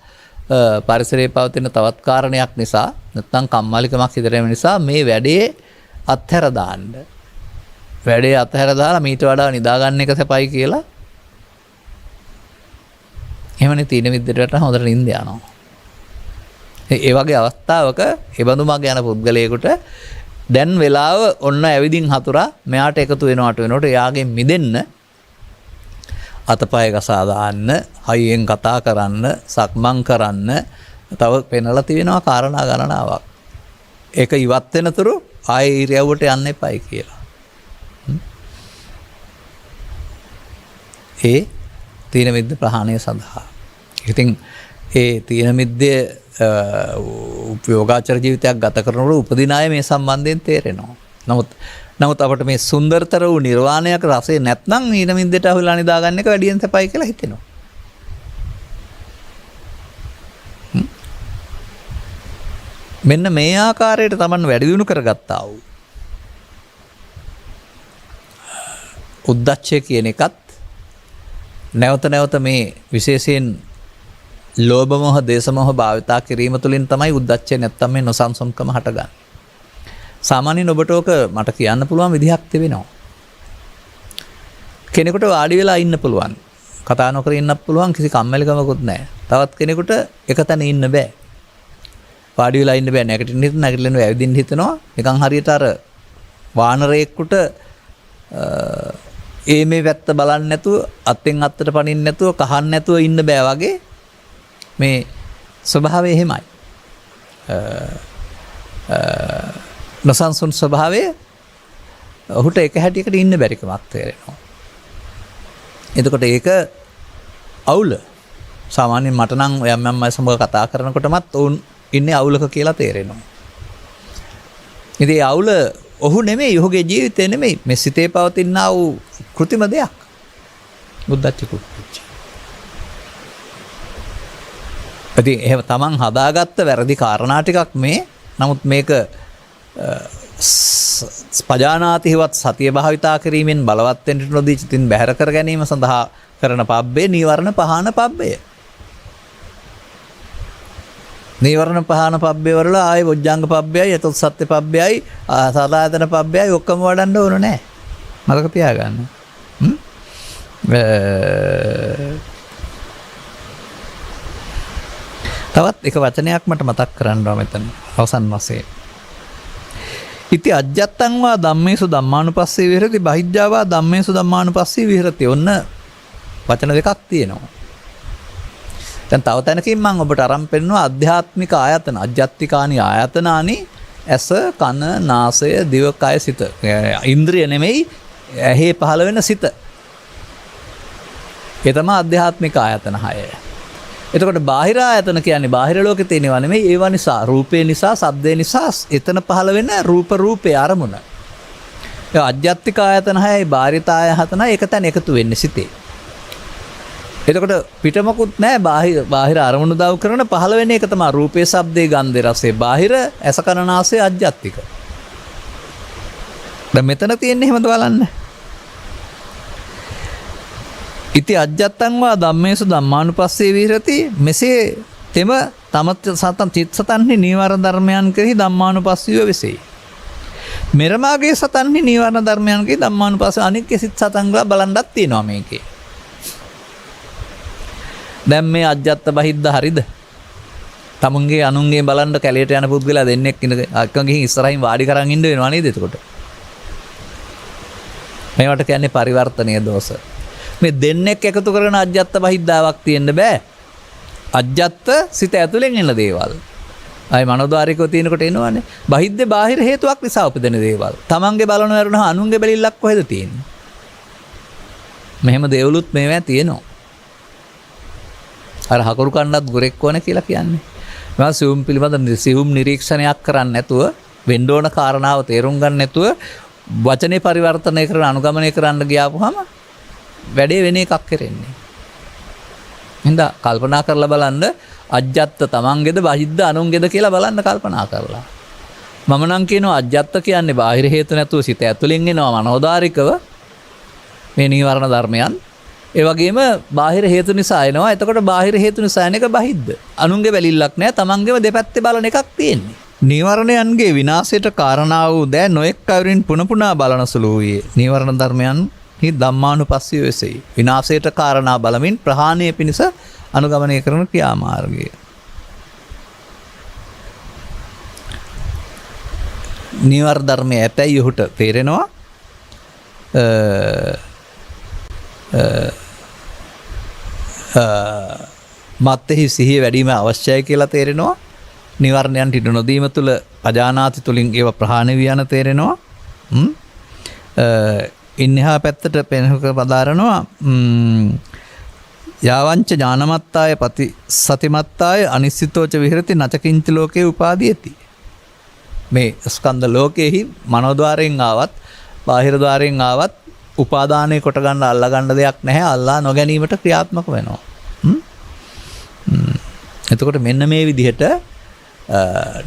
[SPEAKER 2] පරිසරයේ පවතින තවත් කාරණයක් නිසා, නැත්නම් කම්මැලිකමක් හිතෙන නිසා මේ වැඩේ අත්හැර දාන්න. වැඩේ අත්හැර දාලා මීට වඩා නිදා ගන්න එක සපයි කියලා. එහෙමනේ තීන මිද්දට හොඳට නිින්ද යනවා. ඒ වගේ අවස්ථාවක එබඳු මග යන පුද්ගලයෙකුට දැන් වෙලාව ඔන්න ඇවිදින් හතුරා මෙයාට එකතු වෙනවට එයාගෙන් මිදෙන්න අතපය ගසා දාන්න, හයියෙන් කතා කරන්න, සක්මන් කරන්න තව පෙනලා තියෙනවා කාරණා ගණනාවක්. ඒක ඉවත් වෙනතුරු ආයෙ ඉරියව්වට යන්න එපයි කියලා. ඒ තීන මිද්ද ප්‍රහාණය සඳහා. ඉතින් ඒ තීන මිද්දේ යෝගාචර ජීවිතයක් ගත කරනකොට උපදින අය මේ සම්බන්ධයෙන් තේරෙනවා. නමුත් අපට මේ සුන්දරතර වූ නිර්වාණයක රසය නැත්නම් තීන මිද්දට අහුලා නිදා ගන්න එක වැඩියෙන් සපයි කියලා හිතෙනවා. මෙන්න මේ ආකාරයට Taman වැඩි දියුණු කරගත්තා වූ උද්දච්චය කියන එකත් නැවත නැවත මේ විශේෂයෙන් ලෝභ මොහ, දේශ මොහ භාවිතා කිරීම තුළින් තමයි උද්දච්චය නැත්තම් මේ නොසන්සුන්කම හටගන්නේ. සාමාන්‍යයෙන් ඔබට ඕක මට කියන්න පුළුවන් විදිහක් තිබෙනවා. කෙනෙකුට වාඩි වෙලා ඉන්න පුළුවන්. කතා නොකර ඉන්නත් පුළුවන්, කිසි කම්මැලිකමකුත් නැහැ. තවත් කෙනෙකුට එකතැන ඉන්න බෑ. වාඩි වෙලා ඉන්න බෑ. නැගිටින්න ඇවිදින්න හිතනවා. නිකන් හරියට අර වානරයෙකුට මේ පැත්ත බලන්නේ නැතුව, අත්ෙන් අත්තට පනින්න නැතුව, කහන්න නැතුව ඉන්න බෑ වගේ මේ ස්වභාවය එහෙමයි. නොසන්සුන් ස්වභාවය ඔහුට එක හැටියකට ඉන්න බැරිකමක් තේරෙනවා. එතකොට ඒක අවුල. සාමාන්‍යයෙන් මට නම් යම් අය සමග කතා කරනකොටමත් ඔවුන් ඉන්නේ අවුලක කියලා තේරෙනවා. ඉතින් අවුල ඔහු නෙමෙයි, ඔහුගේ ජීවිතේ නෙමෙයි, මේ සිතේ පවතිනා වූ කෘතිම දෙයක්. උද්දච්ච කුච්ච. ඉතින් එහෙම තමන් හදාගත්ත වැරදි කාරණා ටිකක් මේ. නමුත් මේක පජානාතිවත් සතිය භාවිතා කිරීමෙන් බලවත් වෙන්න නොදී චිතින් බැහැර කර ගැනීම සඳහා කරන පබ්බේ නීවරණ පහන පබ්බය. නීවරණ පහන පබ්බේ වල ආයේ බොජ්ජංග පබ්බයයි, එතොත් සත්‍ය පබ්බයයි, සලායතන පබ්බයයි ඔක්කොම වඩන්න ඕන නැහැ. මතක තියාගන්න. තවත් එක වචනයක් මට මතක් කරන්න ඕන මෙතන අවසන් වශයෙන්. ඉති අජ්ජත්තං වා ධම්මේසු ධම්මානුපස්සී විහෙරති, බහිද්ධා වා ධම්මේසු ධම්මානුපස්සී විහෙරති. ඔන්න වචන දෙකක් තියෙනවා. දැන් තව තැනකින් මම ඔබට අරන් පෙන්නනවා ආධ්‍යාත්මික ආයතන, අජ්ජත්තිකානි ආයතනානි, ඇස, කන, නාසය, දිව, කය, සිත. ඉන්ද්‍රිය නෙමෙයි, ඇහි පහළ වෙන සිත. ඒ තමයි ආධ්‍යාත්මික ආයතන 6. එතකොට බාහිර ආයතන කියන්නේ බාහිර ලෝකේ තියෙනවා නෙමෙයි, ඒවා නිසා, රූපේ නිසා, ශබ්දේ නිසා එතන පහළ වෙන රූපේ අරමුණ. ඒ අජ්ජත්තික ආයතන 6යි බාහිරිත ආයතනයි එක තැන එකතු වෙන්නේ සිතේ. එතකොට පිටමකුත් නැහැ, බාහිර අරමුණු දව කරන පහළ වෙන එක තමයි රූපේ, ශබ්දේ, ගන්ධේ, රසේ. බාහිර ඇස, කන, නාසය අජ්ජත්තික. දැන් මෙතන තියෙන්නේ එහෙමද බලන්න. ඉති අජ්ජත්තං වා ධම්මේසු ධම්මානුපස්සී විහෙරති. මෙසේ තෙම තම සතන් චිත්ත සතන්හි නීවරණ ධර්මයන් කෙරෙහි ධම්මානුපස්සීව වෙසේ. මෙරමාගේ සතන්හි නීවරණ ධර්මයන් කෙරෙහි ධම්මානුපස්සී. අනික් සිත් සතන් ගා බලන්නත් තියෙනවා මේකේ. දැන් මේ අජ්ජත්ත බහිද්ද හරිද? තමුන්ගේ අනුන්ගේ බලන්න කැලේට යන පුද්ගලයා දෙන්නෙක් අක්කන් ගිහින් ඉස්සරහින් වාඩි කරන් ඉන්න වෙනවා නේද? එතකොට මේවට කියන්නේ පරිවර්තනීය දෝෂ. මේ දෙන්නෙක් එකතු කරන අජ්ජත්ත බහිද්දාවක් තියෙන්න බෑ. අජ්ජත්ත සිත ඇතුලෙන් එන දේවල්. අය මනෝද්වාරිකව තියෙනකොට එනවනේ. බහිද්දේ බාහිර හේතුවක් නිසා උපදින දේවල්. තමන්ගේ බලන වරුණා අනුන්ගේ බැලිල්ලක් කොහෙද තියෙන්නේ? මෙහෙම දේවලුත් මේවා තියෙනවා. අර හකුරු කන්නත් ගොරෙක් වන කියලා කියන්නේ. මම සිවුම් පිළිබඳ සිවුම් නිරීක්ෂණයක් කරන්නේ නැතුව, වෙන්න ඕන කාරණාව තේරුම් ගන්න නැතුව වචනේ පරිවර්තනය කරන අනුගමනය කරන්න ගියාපුවාම වැඩේ වෙන එකක් කරන්නේ. හින්දා කල්පනා කරලා බලන්න අජ්ජත්ත තමන්ගේද බහිද්ද අනුන්ගේද කියලා බලන්න කල්පනා කරලා. මම නම් කියනවා අජ්ජත්ත කියන්නේ බාහිර හේතු නැතුව සිත ඇතුලෙන් එනවා මනෝදාරිකව මේ නීවරණ ධර්මයන්. ඒ වගේම බාහිර හේතු නිසා එනවා. එතකොට බාහිර හේතු නිසා එන එක බහිද්ද. අනුන්ගේ බැලිල්ලක් නැහැ. තමන්ගේම දෙපැත්තේ බලන එකක් තියෙන්නේ. නීවරණයන්ගේ විනාශයට කාරණා වූ දෑ නොඑක් අයුරින් පුනපුනා බලන සුළු වූයේ. නීවරණ ධර්මයන් හි ධම්මානුපස්සීව වෙසෙයි. විනාශයට කාරණා බලමින් ප්‍රහාණය පිණිස අනුගමනය කරන ක්‍රියාමාර්ගය. නීවර ධර්මයේ ඇතැයි ඔහුට තේරෙනවා මත්තෙහි සිහිය වැඩිම අවශ්‍යයි කියලා තේරෙනවා. නිවර්ණයන් ඉඩ නොදීම තුළ අජානාති තුලින් ඒව ප්‍රහාණය වී යන තේරෙනවා. ඉන්හා පැත්තට පෙන්වක පදාරනවා යාවංච ඥානමත්තාය පති සතිමත්තාය අනිශ්චිතෝච විහෙරති නචකින්ච ලෝකේ උපාදීයති. මේ ස්කන්ධ ලෝකෙහි මනෝද්වාරයෙන් ආවත් බාහිර ద్వාරයෙන් ආවත් උපාදානයේ කොට ගන්න අල්ලා ගන්න දෙයක් නැහැ. අල්ලා නොගැනීමට ක්‍රියාත්මක වෙනවා. එතකොට මෙන්න මේ විදිහට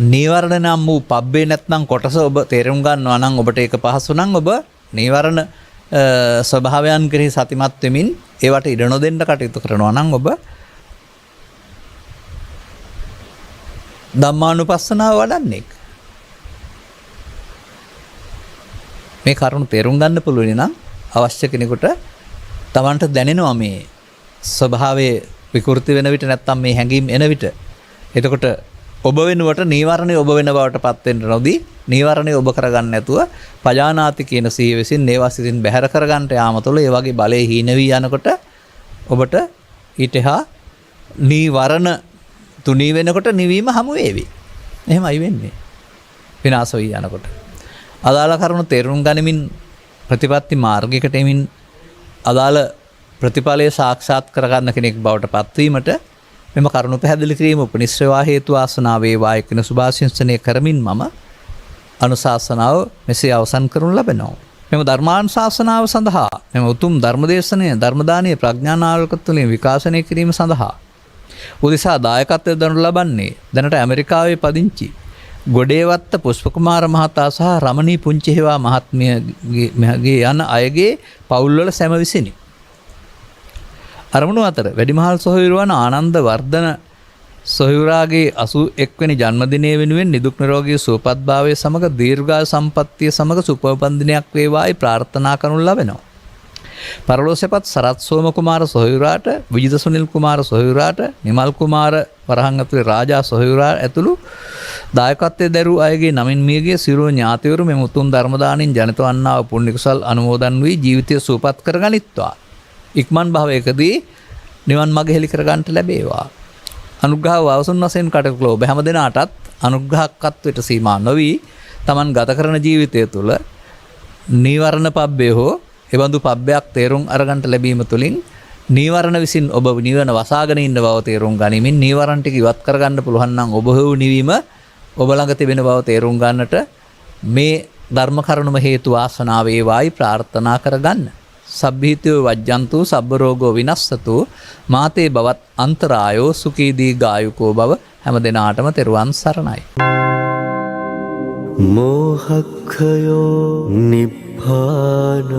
[SPEAKER 2] නීවරණ නම් වූ පබ්බේ නැත්නම් කොටස ඔබ තේරුම් ගන්නවා නම් ඔබට ඒක පහසු නම් ඔබ නීවරණ ස්වභාවයන් කෙරෙහි සතිමත් වෙමින් ඒවට ඉඩ නොදෙන්න කටයුතු කරනවා නම් ඔබ ධම්මානුපස්සනාව වඩන්නේ. මේ කරුණු තේරුම් ගන්න පුළුවන් නම් අවශ්‍ය කෙනෙකුට Tamanට දැනෙනවා මේ ස්වභාවයේ විකෘති වෙන විට නැත්නම් මේ හැඟීම් එන විට. එතකොට ඔබ වෙනුවට නීවරණේ ඔබ වෙන බවට පත් වෙන්න නොදී නීවරණේ ඔබ කරගන්න නැතුව පජානාති කියන සිහිය විසින් ඒවා සිතින් බැහැර කරගන්නට යාම තුළ ඒ වගේ බලයේ හීන වී යනකොට ඔබට ඊට එහා නීවරණ තුනී වෙනකොට නිවීම හමු වේවි. එහෙමයි වෙන්නේ. විනාශ වී යනකොට. අදාළ කරුණු තේරුම් ගනිමින් ප්‍රතිපත්ති මාර්ගයකට එමින් අදාළ ප්‍රතිඵලය සාක්ෂාත් කරගන්න කෙනෙක් බවට පත්වීමට මෙම කරුණු පැහැදිලි කිරීම උපනිශ්‍රේවා හේතු ආසනාව වේවා කියන සුභාශිංසනය කරමින් මම අනුශාසනාව මෙසේ අවසන් කරනු ලබනවා. මෙම ධර්මානුශාසනාව සඳහා මෙම උතුම් ධර්මදේශනය ධර්මදානීය ප්‍රඥානාලක තුළින් විකාශනය කිරීම සඳහා උදෙසා දායකත්වය දරනු ලබන්නේ දැනට ඇමරිකාවේ පදිංචි ගොඩේවත්ත පුෂ්පකුමාර මහතා සහ රමණී පුංචිහෙවා මහත්මියගේ යන අයගේ පවුල්වල සැම විසිනි. අරමුණු අතර වැඩිමහල් සොහොයුරුවන ආනන්ද වර්ධන සොහොයුරාගේ 81 වෙනි ජන්මදිනය වෙනුවෙන් නිදුක් නිරෝගී සුවපත්භාවය සමග දීර්ඝායු සම්පන්නිය සමග සුපවපන්දිනයක් වේවායි ප්‍රාර්ථනා කරනු ලබනවා. පරලෝසෙපත් සරත් සෝම කුමාර සොහොයුරාට, විජිත සුනිල් කුමාර සොහොයුරාට, නිමල් කුමාර වරහන් ඇතුළේ රාජා සොහොයුරා ඇතුළු දායකත්වයේ දරූ අයගේ නමින් මියගිය සිරුර ඥාතිවරු මෙම උතුම් ධර්ම දාණයෙන් ජනිත වන්නා වූ පුණ්‍ය කුසල් අනුමෝදන් වී ජීවිතය සුවපත් කරගනිත්වා. ඉක්මන් භවයකදී නිවන් මඟ හෙළි කර ගන්නට ලැබේවා. අනුග්‍රහ වවසුන් වශයෙන් කටයුතු ඔබ හැම දිනාටත් අනුග්‍රහකත්වයට සීමා නොවි Taman ගත කරන ජීවිතය තුළ නීවරණ පබ්බේ හෝ එබඳු පබ්බයක් තේරුම් අරගන්නට ලැබීම තුළින් නීවරණ විසින් ඔබ නිවන වසාගෙන ඉන්න බව තේරුම් ගනිමින් නීවරණ ටික ඉවත් කරගන්න පුළුවන් නම් ඔබ හෝ නිවීම ඔබ ළඟ තිබෙන බව තේරුම් ගන්නට මේ ධර්ම කරුණම හේතු වාසනාව වේවායි ප්‍රාර්ථනා කරගන්න. සබ්බීතෝ වජ්ජන්තු සබ්බ රෝගෝ විනස්සතු මාතේ බවත් අන්තරායෝ සුඛී දීඝායුකෝ බව හැම දිනාටම තෙරුවන් සරණයි.
[SPEAKER 3] මෝහක්ඛයෝ නිබ්බානං